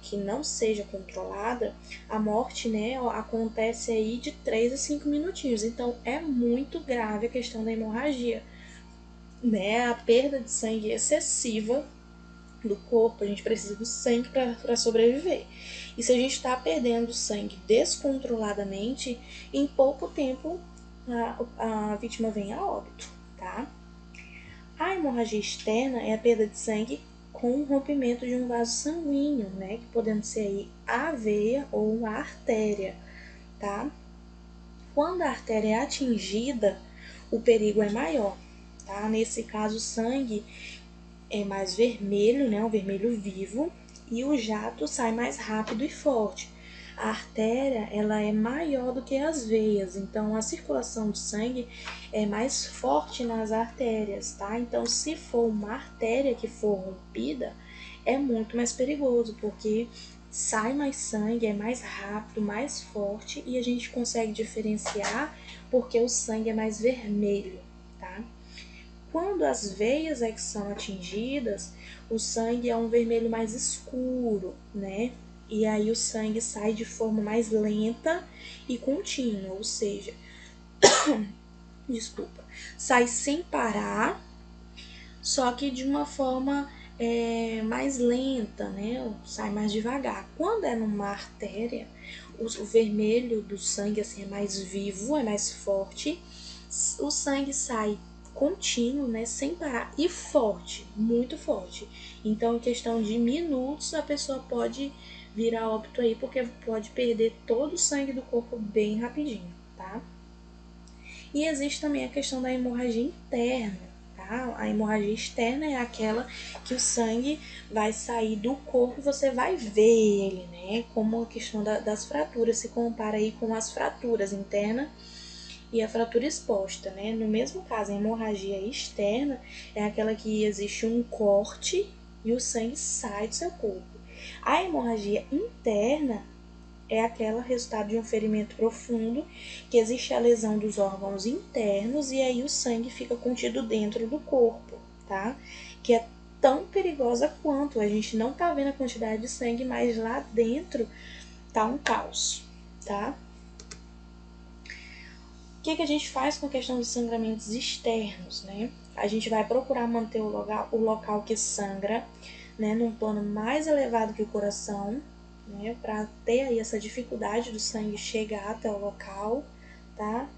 que não seja controlada, a morte, né, acontece aí de 3 a 5 minutinhos. Então é muito grave a questão da hemorragia, né? A perda de sangue excessiva do corpo, a gente precisa do sangue para sobreviver. E se a gente está perdendo sangue descontroladamente, em pouco tempo a vítima vem a óbito, tá? A hemorragia externa é a perda de sangue com o rompimento de um vaso sanguíneo, né? Que podendo ser aí a veia ou a artéria, tá? Quando a artéria é atingida, o perigo é maior, tá? Nesse caso, o sangue é mais vermelho, né? Um vermelho vivo, e o jato sai mais rápido e forte. A artéria, ela é maior do que as veias, então a circulação de sangue é mais forte nas artérias, tá? Então, se for uma artéria que for rompida, é muito mais perigoso, porque sai mais sangue, é mais rápido, mais forte, e a gente consegue diferenciar porque o sangue é mais vermelho, tá? Quando as veias é que são atingidas, o sangue é um vermelho mais escuro, né? E aí o sangue sai de forma mais lenta e contínua, ou seja, desculpa, sai sem parar, só que de uma forma mais lenta, né? Sai mais devagar. Quando é numa artéria, o vermelho do sangue assim, é mais vivo, é mais forte, o sangue sai contínuo, né, sem parar e forte, muito forte. Então, em questão de minutos, a pessoa pode vir a óbito aí, porque pode perder todo o sangue do corpo bem rapidinho, tá? E existe também a questão da hemorragia interna, tá? A hemorragia externa é aquela que o sangue vai sair do corpo e você vai ver ele, né? Como a questão das fraturas, se compara aí com as fraturas interna e a fratura exposta, né? No mesmo caso, a hemorragia externa é aquela que existe um corte e o sangue sai do seu corpo. A hemorragia interna é aquela resultado de um ferimento profundo, que existe a lesão dos órgãos internos e aí o sangue fica contido dentro do corpo, tá? Que é tão perigosa quanto. A gente não tá vendo a quantidade de sangue, mas lá dentro tá um caos, tá? O que a gente faz com a questão dos sangramentos externos, né? A gente vai procurar manter o local que sangra, né, num plano mais elevado que o coração, né, para ter aí essa dificuldade do sangue chegar até o local, tá?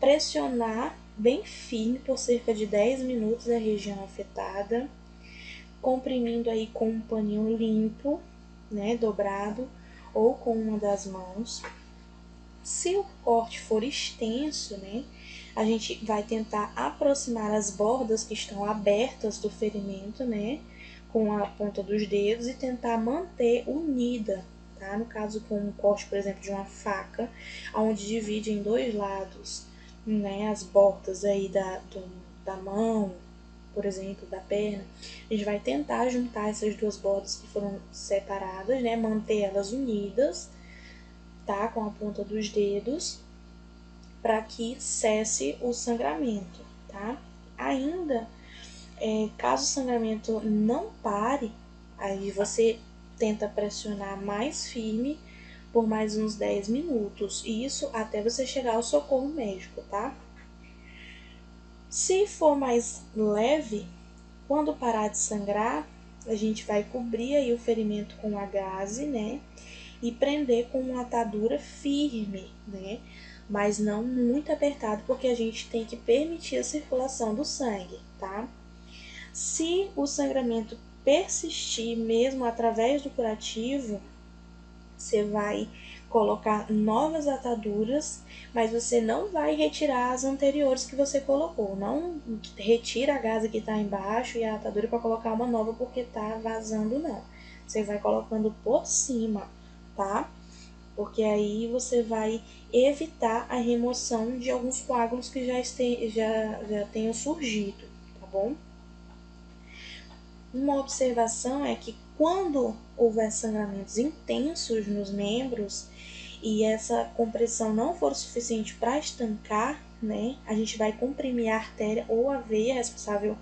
Pressionar bem firme por cerca de 10 minutos a região afetada, comprimindo aí com um paninho limpo, né, dobrado, ou com uma das mãos. Se o corte for extenso, né, a gente vai tentar aproximar as bordas que estão abertas do ferimento, né, com a ponta dos dedos e tentar manter unida, tá? No caso, com um corte, por exemplo, de uma faca, onde divide em dois lados, né, as bordas aí da mão, por exemplo, da perna, a gente vai tentar juntar essas duas bordas que foram separadas, né, manter elas unidas, tá, com a ponta dos dedos, para que cesse o sangramento, tá? Ainda, caso o sangramento não pare, aí você tenta pressionar mais firme por mais uns 10 minutos, isso até você chegar ao socorro médico, tá? Se for mais leve, quando parar de sangrar, a gente vai cobrir aí o ferimento com a gaze, né? E prender com uma atadura firme, né? Mas não muito apertado, porque a gente tem que permitir a circulação do sangue, tá? Se o sangramento persistir mesmo através do curativo, você vai colocar novas ataduras, mas você não vai retirar as anteriores que você colocou. Não retira a gasa que está embaixo e a atadura para colocar uma nova porque está vazando, não. Você vai colocando por cima, tá? Porque aí você vai evitar a remoção de alguns coágulos que já tenham surgido, tá bom? Uma observação é que quando houver sangramentos intensos nos membros e essa compressão não for suficiente para estancar, né, a gente vai comprimir a artéria ou a veia responsável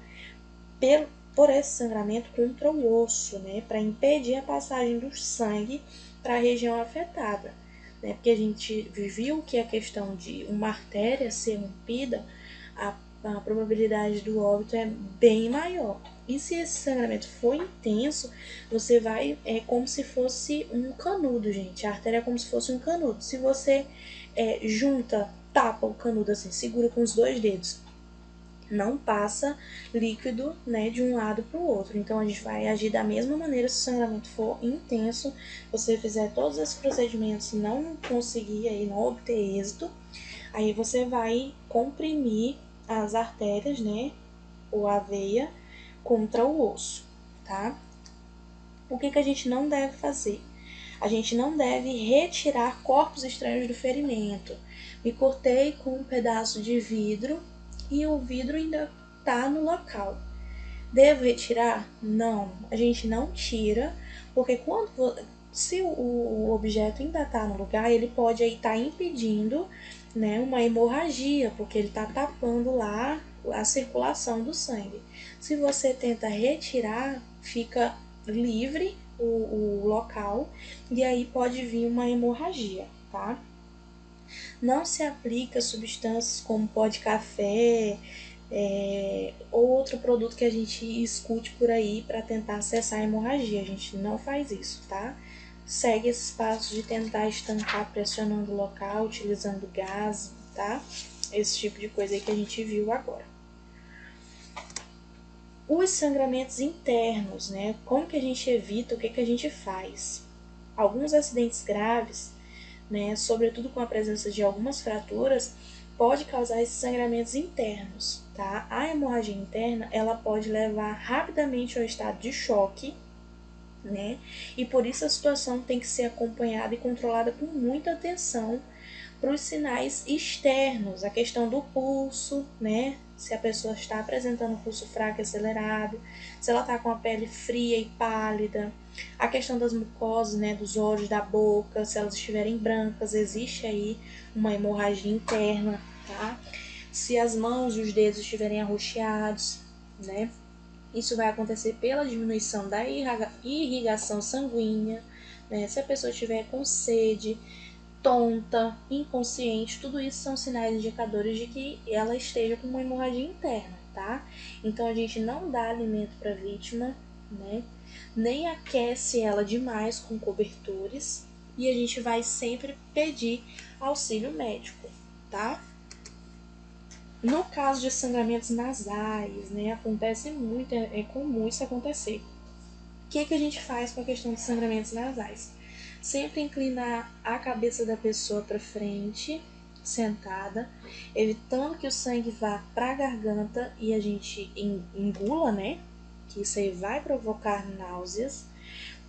por esse sangramento contra o osso, né, para impedir a passagem do sangue para a região afetada, né, porque a gente viu que a questão de uma artéria ser rompida, a probabilidade do óbito é bem maior. E se esse sangramento for intenso, você vai, é como se fosse um canudo, gente. A artéria é como se fosse um canudo. Se você tapa o canudo assim, segura com os dois dedos, não passa líquido, né, de um lado para o outro. Então a gente vai agir da mesma maneira se o sangramento for intenso. Você fizer todos esses procedimentos e não conseguir aí, não obter êxito, aí você vai comprimir as artérias, né, ou a veia contra o osso, tá? O que a gente não deve fazer? A gente não deve retirar corpos estranhos do ferimento. Me cortei com um pedaço de vidro e o vidro ainda tá no local. Devo retirar? Não, a gente não tira, porque se o objeto ainda está no lugar, ele pode aí estar impedindo, né, uma hemorragia, porque ele está tapando lá a circulação do sangue. Se você tenta retirar, fica livre o local e aí pode vir uma hemorragia, tá? Não se aplica substâncias como pó de café, ou outro produto que a gente escute por aí para tentar cessar a hemorragia. A gente não faz isso, tá? Segue esses passos de tentar estancar pressionando o local, utilizando gás, tá? Esse tipo de coisa aí que a gente viu agora. Os sangramentos internos, né? Como que a gente evita, o que a gente faz? Alguns acidentes graves, né, sobretudo com a presença de algumas fraturas, pode causar esses sangramentos internos, tá? A hemorragia interna, ela pode levar rapidamente ao estado de choque, né? E por isso a situação tem que ser acompanhada e controlada com muita atenção para os sinais externos, a questão do pulso, né? Se a pessoa está apresentando um pulso fraco e acelerado, se ela está com a pele fria e pálida, a questão das mucosas, né, dos olhos, da boca, se elas estiverem brancas, existe aí uma hemorragia interna, tá? Se as mãos e os dedos estiverem arroxeados, né? Isso vai acontecer pela diminuição da irrigação sanguínea, né? Se a pessoa estiver com sede, tonta, inconsciente, tudo isso são sinais indicadores de que ela esteja com uma hemorragia interna, tá? Então a gente não dá alimento para a vítima, né? Nem aquece ela demais com cobertores e a gente vai sempre pedir auxílio médico, tá? No caso de sangramentos nasais, né, acontece muito, é comum isso acontecer. O que a gente faz com a questão de sangramentos nasais? Sempre inclinar a cabeça da pessoa para frente, sentada, evitando que o sangue vá para a garganta e a gente engula, né? Que isso aí vai provocar náuseas.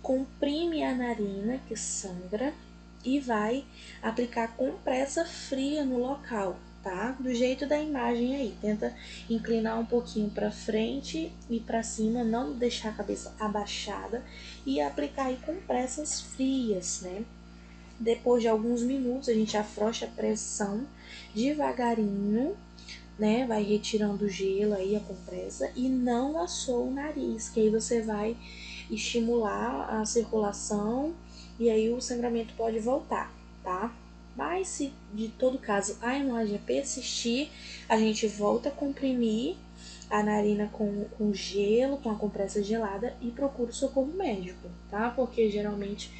Comprime a narina, que sangra, e vai aplicar compressa fria no local, tá? Do jeito da imagem aí. Tenta inclinar um pouquinho para frente e para cima, não deixar a cabeça abaixada e aplicar aí compressas frias, né? Depois de alguns minutos, a gente afrouxa a pressão devagarinho, né? Vai retirando o gelo aí, a compressa, e não assou o nariz, que aí você vai estimular a circulação e aí o sangramento pode voltar, tá? Mas se de todo caso a hemorragia persistir, a gente volta a comprimir a narina com gelo, com a compressa gelada e procura o socorro médico, tá? Porque geralmente,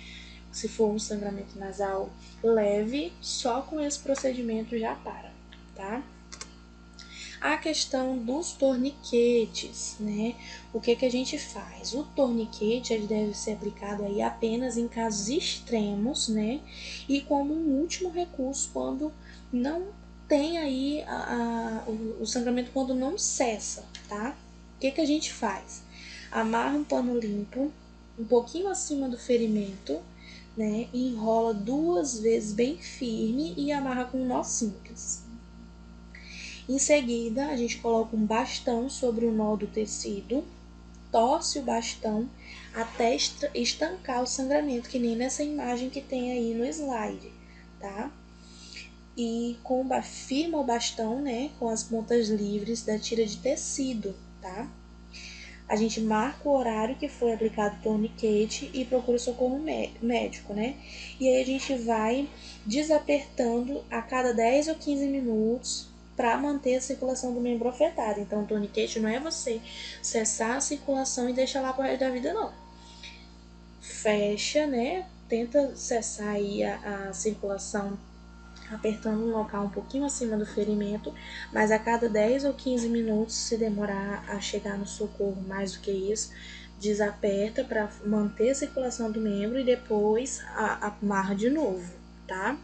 se for um sangramento nasal leve, só com esse procedimento já para, tá? A questão dos torniquetes, né? O que a gente faz? O torniquete ele deve ser aplicado aí apenas em casos extremos, né? E como um último recurso quando não tem aí o sangramento, quando não cessa, tá? O que a gente faz? Amarra um pano limpo um pouquinho acima do ferimento, né? E enrola 2 vezes bem firme e amarra com um nó simples. Em seguida, a gente coloca um bastão sobre o nó do tecido, torce o bastão até estancar o sangramento, que nem nessa imagem que tem aí no slide, tá? E firma o bastão, né, com as pontas livres da tira de tecido, tá? A gente marca o horário que foi aplicado o torniquete e procura o socorro médico, né? E aí a gente vai desapertando a cada 10 ou 15 minutos para manter a circulação do membro afetado. Então, o torniquete não é você cessar a circulação e deixar lá pro resto da vida, não. Fecha, né? Tenta cessar aí a circulação apertando um local um pouquinho acima do ferimento, mas a cada 10 ou 15 minutos, se demorar a chegar no socorro mais do que isso, desaperta para manter a circulação do membro e depois amarra de novo, tá?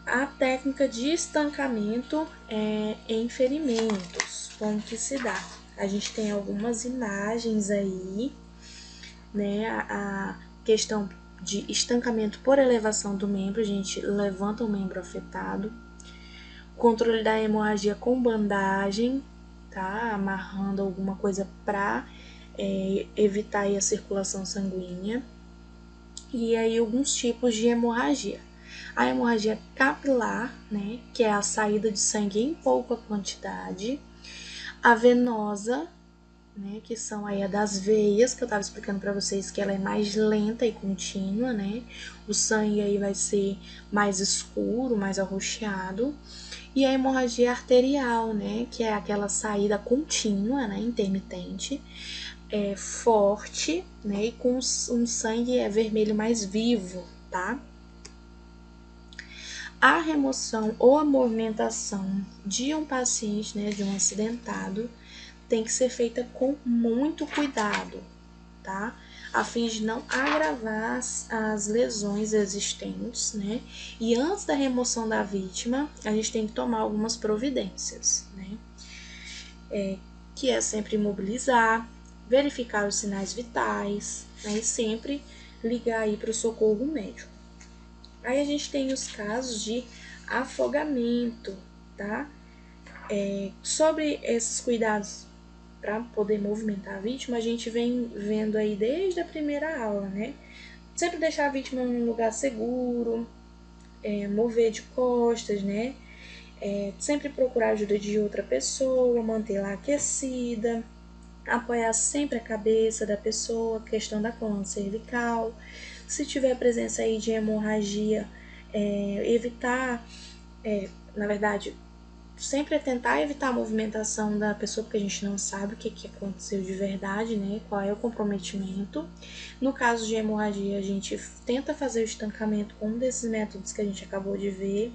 A técnica de estancamento em ferimentos, como que se dá? A gente tem algumas imagens aí, né? A questão de estancamento por elevação do membro, a gente levanta o membro afetado. Controle da hemorragia com bandagem, tá? Amarrando alguma coisa para evitar aí a circulação sanguínea. E aí alguns tipos de hemorragia. A hemorragia capilar, né? Que é a saída de sangue em pouca quantidade. A venosa, né, que são aí a das veias, que eu estava explicando para vocês que ela é mais lenta e contínua, né? O sangue aí vai ser mais escuro, mais arroxeado. E a hemorragia arterial, né, que é aquela saída contínua, né, intermitente, forte, né, e com um sangue vermelho mais vivo, tá? A remoção ou a movimentação de um paciente, né, de um acidentado, tem que ser feita com muito cuidado, tá? A fim de não agravar as lesões existentes, né? E antes da remoção da vítima, a gente tem que tomar algumas providências, né? Que é sempre imobilizar, verificar os sinais vitais, né? E sempre ligar aí para o socorro médico. Aí a gente tem os casos de afogamento, tá? Sobre esses cuidados para poder movimentar a vítima, a gente vem vendo aí desde a primeira aula, né? Sempre deixar a vítima em um lugar seguro, mover de costas, né? Sempre procurar a ajuda de outra pessoa, mantê-la aquecida, apoiar sempre a cabeça da pessoa, questão da coluna cervical. Se tiver presença aí de hemorragia, evitar, na verdade, sempre é tentar evitar a movimentação da pessoa, porque a gente não sabe o que aconteceu de verdade, né? Qual é o comprometimento. No caso de hemorragia, a gente tenta fazer o estancamento com um desses métodos que a gente acabou de ver.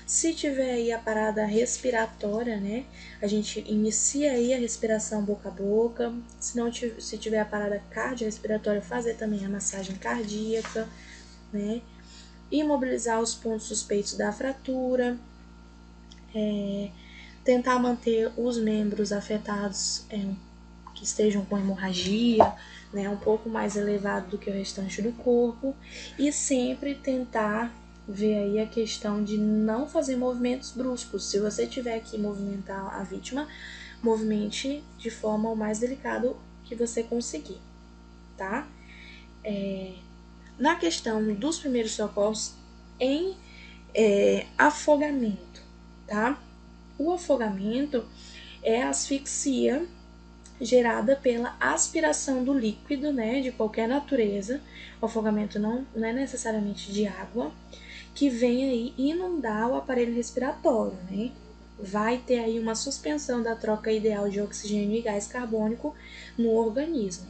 Se tiver aí a parada respiratória, né? A gente inicia aí a respiração boca a boca. Se tiver a parada cardiorrespiratória, fazer também a massagem cardíaca, né? Imobilizar os pontos suspeitos da fratura. Tentar manter os membros afetados que estejam com hemorragia, né, um pouco mais elevado do que o restante do corpo, e sempre tentar ver aí a questão de não fazer movimentos bruscos. Se você tiver que movimentar a vítima, movimente de forma o mais delicado que você conseguir, tá? Na questão dos primeiros socorros em afogamento, tá? O afogamento é a asfixia gerada pela aspiração do líquido, né, de qualquer natureza. O afogamento não é necessariamente de água, que vem aí inundar o aparelho respiratório, né? Vai ter aí uma suspensão da troca ideal de oxigênio e gás carbônico no organismo.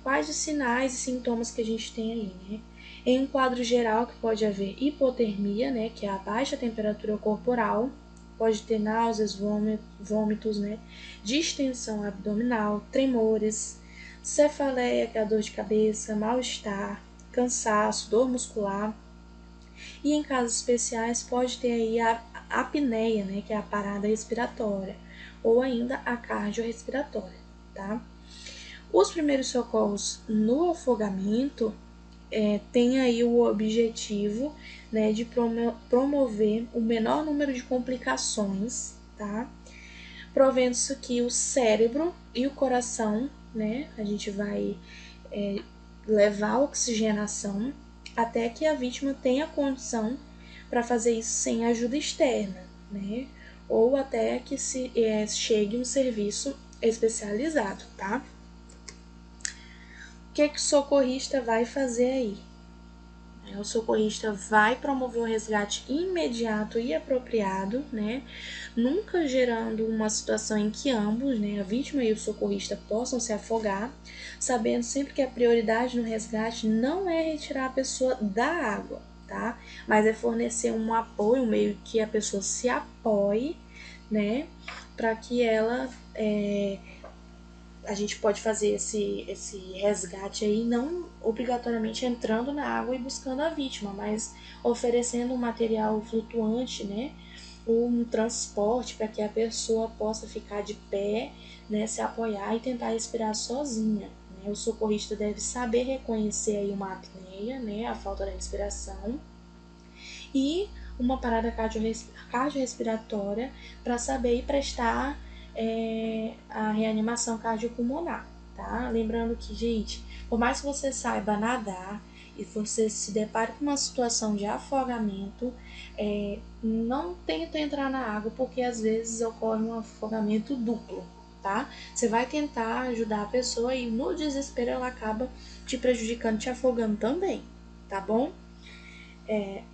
Quais os sinais e sintomas que a gente tem aí, né? Em um quadro geral, que pode haver hipotermia, né, que é a baixa temperatura corporal, pode ter náuseas, vômitos, né, distensão abdominal, tremores, cefaleia, que é a dor de cabeça, mal-estar, cansaço, dor muscular. E em casos especiais pode ter aí a apneia, né, que é a parada respiratória, ou ainda a cardiorrespiratória, tá? Os primeiros socorros no afogamento tem aí o objetivo, né, de promover o menor número de complicações, tá? Provendo-se que o cérebro e o coração, né, a gente vai levar a oxigenação até que a vítima tenha condição para fazer isso sem ajuda externa, né? Ou até que chegue um serviço especializado, tá? O que o socorrista vai fazer aí? O socorrista vai promover o resgate imediato e apropriado, né? Nunca gerando uma situação em que ambos, né, a vítima e o socorrista, possam se afogar, sabendo sempre que a prioridade no resgate não é retirar a pessoa da água, tá? Mas é fornecer um apoio, um meio que a pessoa se apoie, né? Para que ela a gente pode fazer esse resgate aí, não obrigatoriamente entrando na água e buscando a vítima, mas oferecendo um material flutuante, né? Ou um transporte para que a pessoa possa ficar de pé, né? Se apoiar e tentar respirar sozinha. Né? O socorrista deve saber reconhecer aí uma apneia, né? A falta da respiração. E uma parada cardiorrespiratória para saber prestar a reanimação cardiopulmonar, tá? Lembrando que, gente, por mais que você saiba nadar e você se depare com uma situação de afogamento, não tenta entrar na água, porque às vezes ocorre um afogamento duplo, tá? Você vai tentar ajudar a pessoa e no desespero ela acaba te prejudicando, te afogando também, tá bom?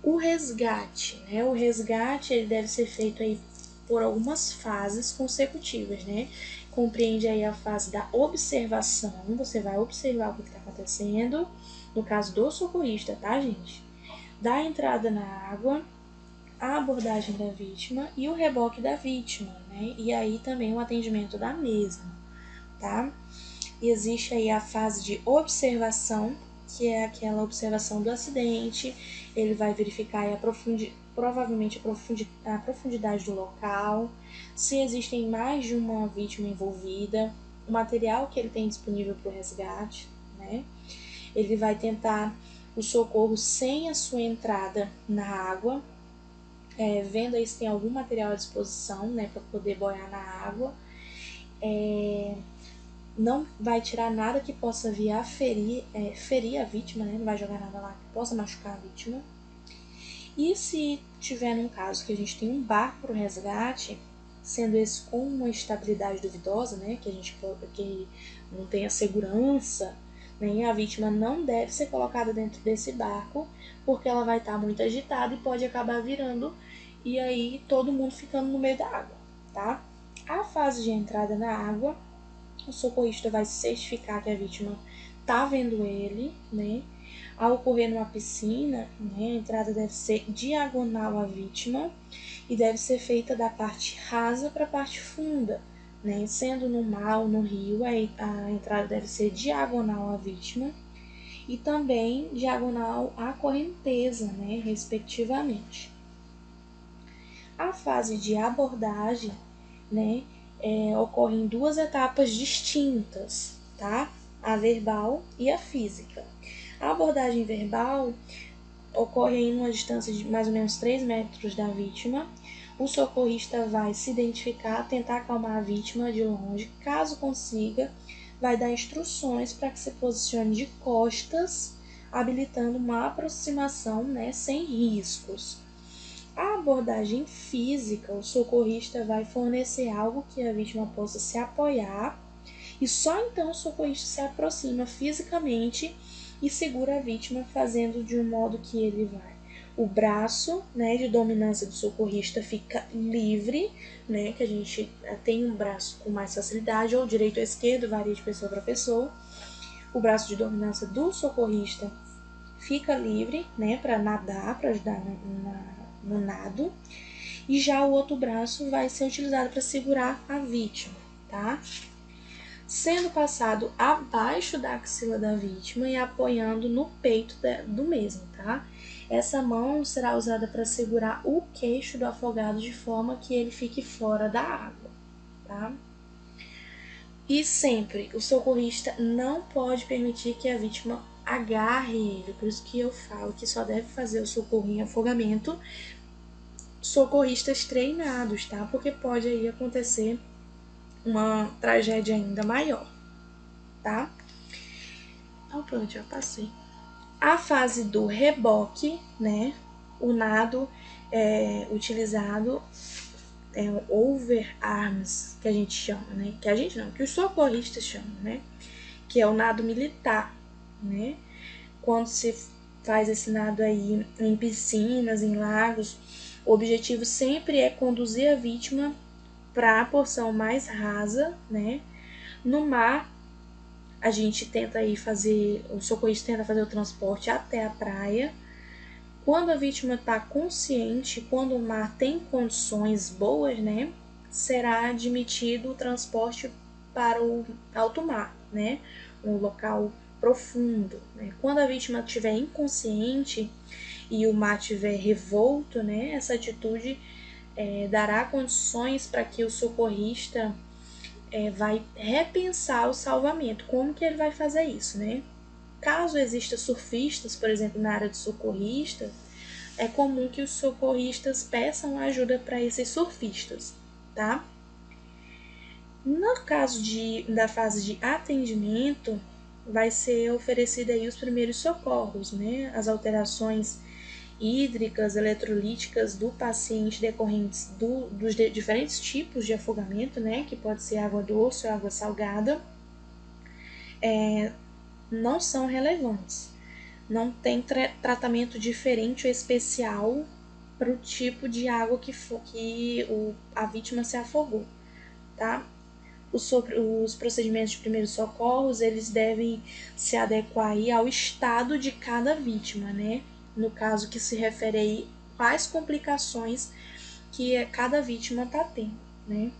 O resgate, né? O resgate ele deve ser feito aí por algumas fases consecutivas, né? Compreende aí a fase da observação, você vai observar o que está acontecendo, no caso do socorrista, tá, gente? Da entrada na água, a abordagem da vítima e o reboque da vítima, né? E aí também o atendimento da mesma, tá? E existe aí a fase de observação, que é aquela observação do acidente, ele vai verificar aí provavelmente a profundidade do local, se existem mais de uma vítima envolvida, o material que ele tem disponível para o resgate, né? Ele vai tentar o socorro sem a sua entrada na água, vendo aí se tem algum material à disposição, né, para poder boiar na água. Não vai tirar nada que possa vir a ferir a vítima, né? Não vai jogar nada lá que possa machucar a vítima. E se tiver num caso que a gente tem um barco para o resgate, sendo esse com uma estabilidade duvidosa, né? Que não tenha segurança, né? A vítima não deve ser colocada dentro desse barco, porque ela vai estar muito agitada e pode acabar virando, e aí todo mundo ficando no meio da água, tá? A fase de entrada na água, o socorrista vai certificar que a vítima tá vendo ele, né? Ao ocorrer numa piscina, né, a entrada deve ser diagonal à vítima e deve ser feita da parte rasa para a parte funda, né? Sendo no mar ou no rio, a entrada deve ser diagonal à vítima e também diagonal à correnteza, né, respectivamente. A fase de abordagem, né, ocorre em duas etapas distintas, tá? A verbal e a física. A abordagem verbal ocorre em uma distância de mais ou menos 3 metros da vítima. O socorrista vai se identificar, tentar acalmar a vítima de longe. Caso consiga, vai dar instruções para que se posicione de costas, habilitando uma aproximação, né, sem riscos. A abordagem física, o socorrista vai fornecer algo que a vítima possa se apoiar e só então o socorrista se aproxima fisicamente e segura a vítima, fazendo de um modo que ele vai. O braço, né, de dominância do socorrista fica livre, né, que a gente tem um braço com mais facilidade, ou direito ou esquerdo, varia de pessoa para pessoa. O braço de dominância do socorrista fica livre, né, para nadar, para ajudar no nado. E já o outro braço vai ser utilizado para segurar a vítima, tá? Sendo passado abaixo da axila da vítima e apoiando no peito do mesmo, tá? Essa mão será usada para segurar o queixo do afogado de forma que ele fique fora da água, tá? E sempre, o socorrista não pode permitir que a vítima agarre ele, por isso que eu falo que só deve fazer o socorro em afogamento socorristas treinados, tá? Porque pode aí acontecer uma tragédia ainda maior, tá? Então, pronto, já passei. A fase do reboque, né? O nado utilizado é o overarms, que a gente chama, né? Que a gente não, que os socorristas chamam, né? Que é o nado militar, né? Quando se faz esse nado aí em piscinas, em lagos, o objetivo sempre é conduzir a vítima para a porção mais rasa, né? No mar, a gente tenta aí fazer, o socorrista tenta fazer o transporte até a praia. Quando a vítima está consciente, quando o mar tem condições boas, né? Será admitido o transporte para o alto mar, né? Um local profundo, né? Quando a vítima estiver inconsciente e o mar estiver revolto, né? Essa atitude dará condições para que o socorrista vai repensar o salvamento. Como que ele vai fazer isso, né? Caso exista surfistas, por exemplo, na área de socorrista, é comum que os socorristas peçam ajuda para esses surfistas, tá? No caso da fase de atendimento, vai ser oferecido aí os primeiros socorros, né? As alterações hídricas, eletrolíticas do paciente decorrentes dos diferentes tipos de afogamento, né? Que pode ser água doce ou água salgada, não são relevantes. Não tem tratamento diferente ou especial para o tipo de água que a vítima se afogou, tá? Os procedimentos de primeiros socorros, eles devem se adequar aí ao estado de cada vítima, né? No caso que se refere aí quais complicações que cada vítima está tendo, né?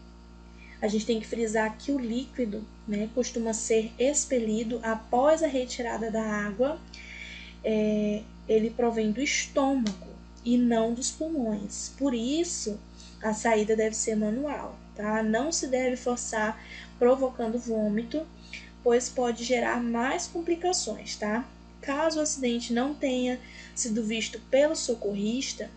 A gente tem que frisar que o líquido, né, costuma ser expelido após a retirada da água. Ele provém do estômago e não dos pulmões. Por isso, a saída deve ser manual, tá? Não se deve forçar provocando vômito, pois pode gerar mais complicações, tá? Caso o acidente não tenha sido visto pelo socorrista,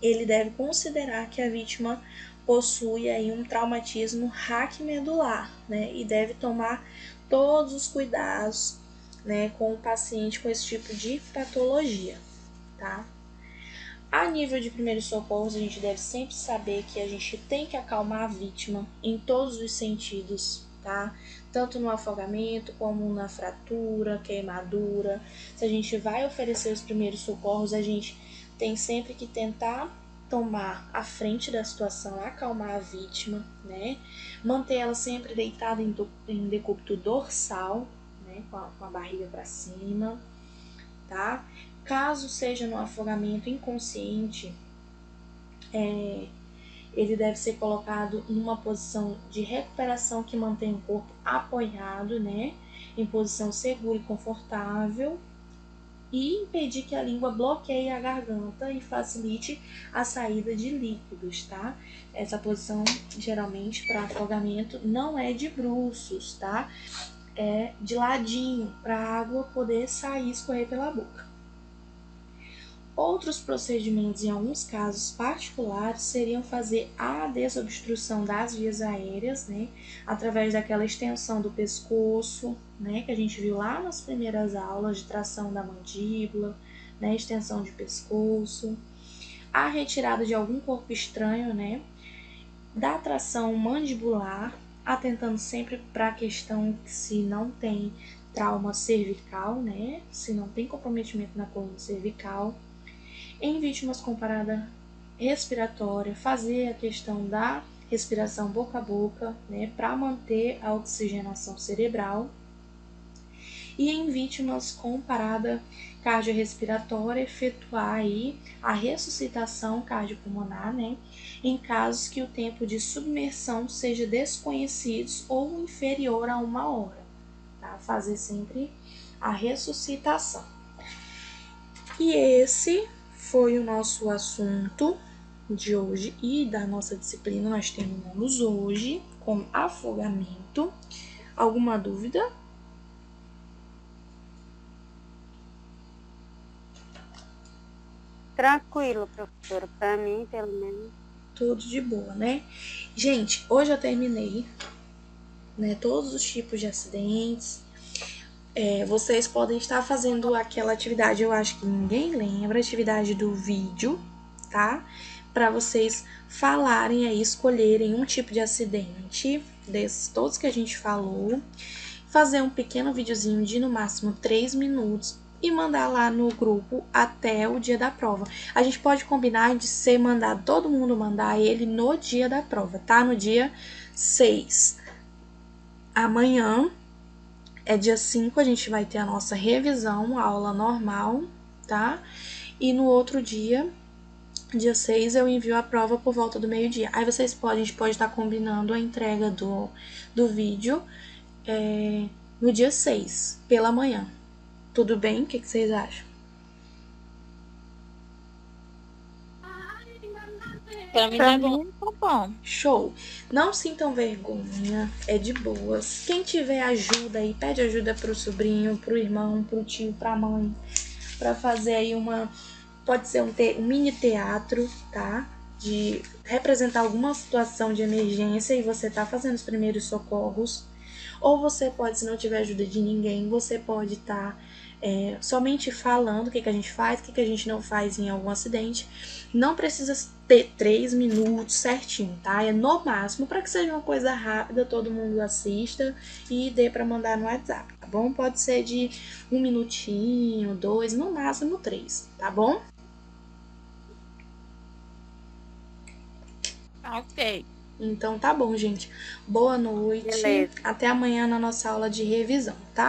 ele deve considerar que a vítima possui aí um traumatismo raquimedular, né? E deve tomar todos os cuidados, né, com o paciente com esse tipo de patologia, tá? A nível de primeiros socorros, a gente deve sempre saber que a gente tem que acalmar a vítima em todos os sentidos, tá? Tanto no afogamento como na fratura, queimadura. Se a gente vai oferecer os primeiros socorros, a gente tem sempre que tentar tomar a frente da situação, acalmar a vítima, né? Manter ela sempre deitada em decúbito dorsal, né? Com a barriga para cima, tá? Caso seja no afogamento inconsciente, ele deve ser colocado numa posição de recuperação que mantém o corpo apoiado, né? Em posição segura e confortável, e impedir que a língua bloqueie a garganta e facilite a saída de líquidos, tá? Essa posição, geralmente, para afogamento, não é de bruços, tá? É de ladinho, para a água poder sair e escorrer pela boca. Outros procedimentos, em alguns casos particulares, seriam fazer a desobstrução das vias aéreas, né, através daquela extensão do pescoço, né, que a gente viu lá nas primeiras aulas de tração da mandíbula, né, extensão de pescoço, a retirada de algum corpo estranho, né, da tração mandibular, atentando sempre para a questão se não tem trauma cervical, né, se não tem comprometimento na coluna cervical. Em vítimas com parada respiratória, fazer a questão da respiração boca a boca, né, para manter a oxigenação cerebral. E em vítimas com parada cardiorrespiratória, efetuar aí a ressuscitação cardiopulmonar, né, em casos que o tempo de submersão seja desconhecido ou inferior a 1 hora, tá? Fazer sempre a ressuscitação. E esse foi o nosso assunto de hoje e da nossa disciplina. Nós terminamos hoje com afogamento. Alguma dúvida? Tranquilo, professora. Para mim, pelo menos. Tudo de boa, né? Gente, hoje eu terminei, né, todos os tipos de acidentes. Vocês podem estar fazendo aquela atividade, eu acho que ninguém lembra, a atividade do vídeo, tá? Para vocês falarem aí, escolherem um tipo de acidente, desses todos que a gente falou, fazer um pequeno videozinho de no máximo 3 minutos e mandar lá no grupo até o dia da prova. A gente pode combinar de ser mandado, todo mundo mandar ele no dia da prova, tá? No dia 6. Amanhã é dia 5, a gente vai ter a nossa revisão, a aula normal, tá? E no outro dia, dia 6, eu envio a prova por volta do meio-dia. Aí vocês podem, a gente pode estar combinando a entrega do vídeo no dia 6, pela manhã. Tudo bem? O que vocês acham? Pra mim tá bom. Show! Não sintam vergonha, é de boas. Quem tiver ajuda aí, pede ajuda pro sobrinho, pro irmão, pro tio, pra mãe, pra fazer aí pode ser um mini teatro, tá? De representar alguma situação de emergência e você tá fazendo os primeiros socorros. Ou você pode, se não tiver ajuda de ninguém, você pode estar somente falando o que a gente faz, o que a gente não faz em algum acidente. Não precisa ter 3 minutos certinho, tá? É no máximo, para que seja uma coisa rápida, todo mundo assista e dê para mandar no WhatsApp, tá bom? Pode ser de 1 minutinho, 2, no máximo 3, tá bom? Ok. Então tá bom, gente. Boa noite. Beleza. Até amanhã na nossa aula de revisão, tá?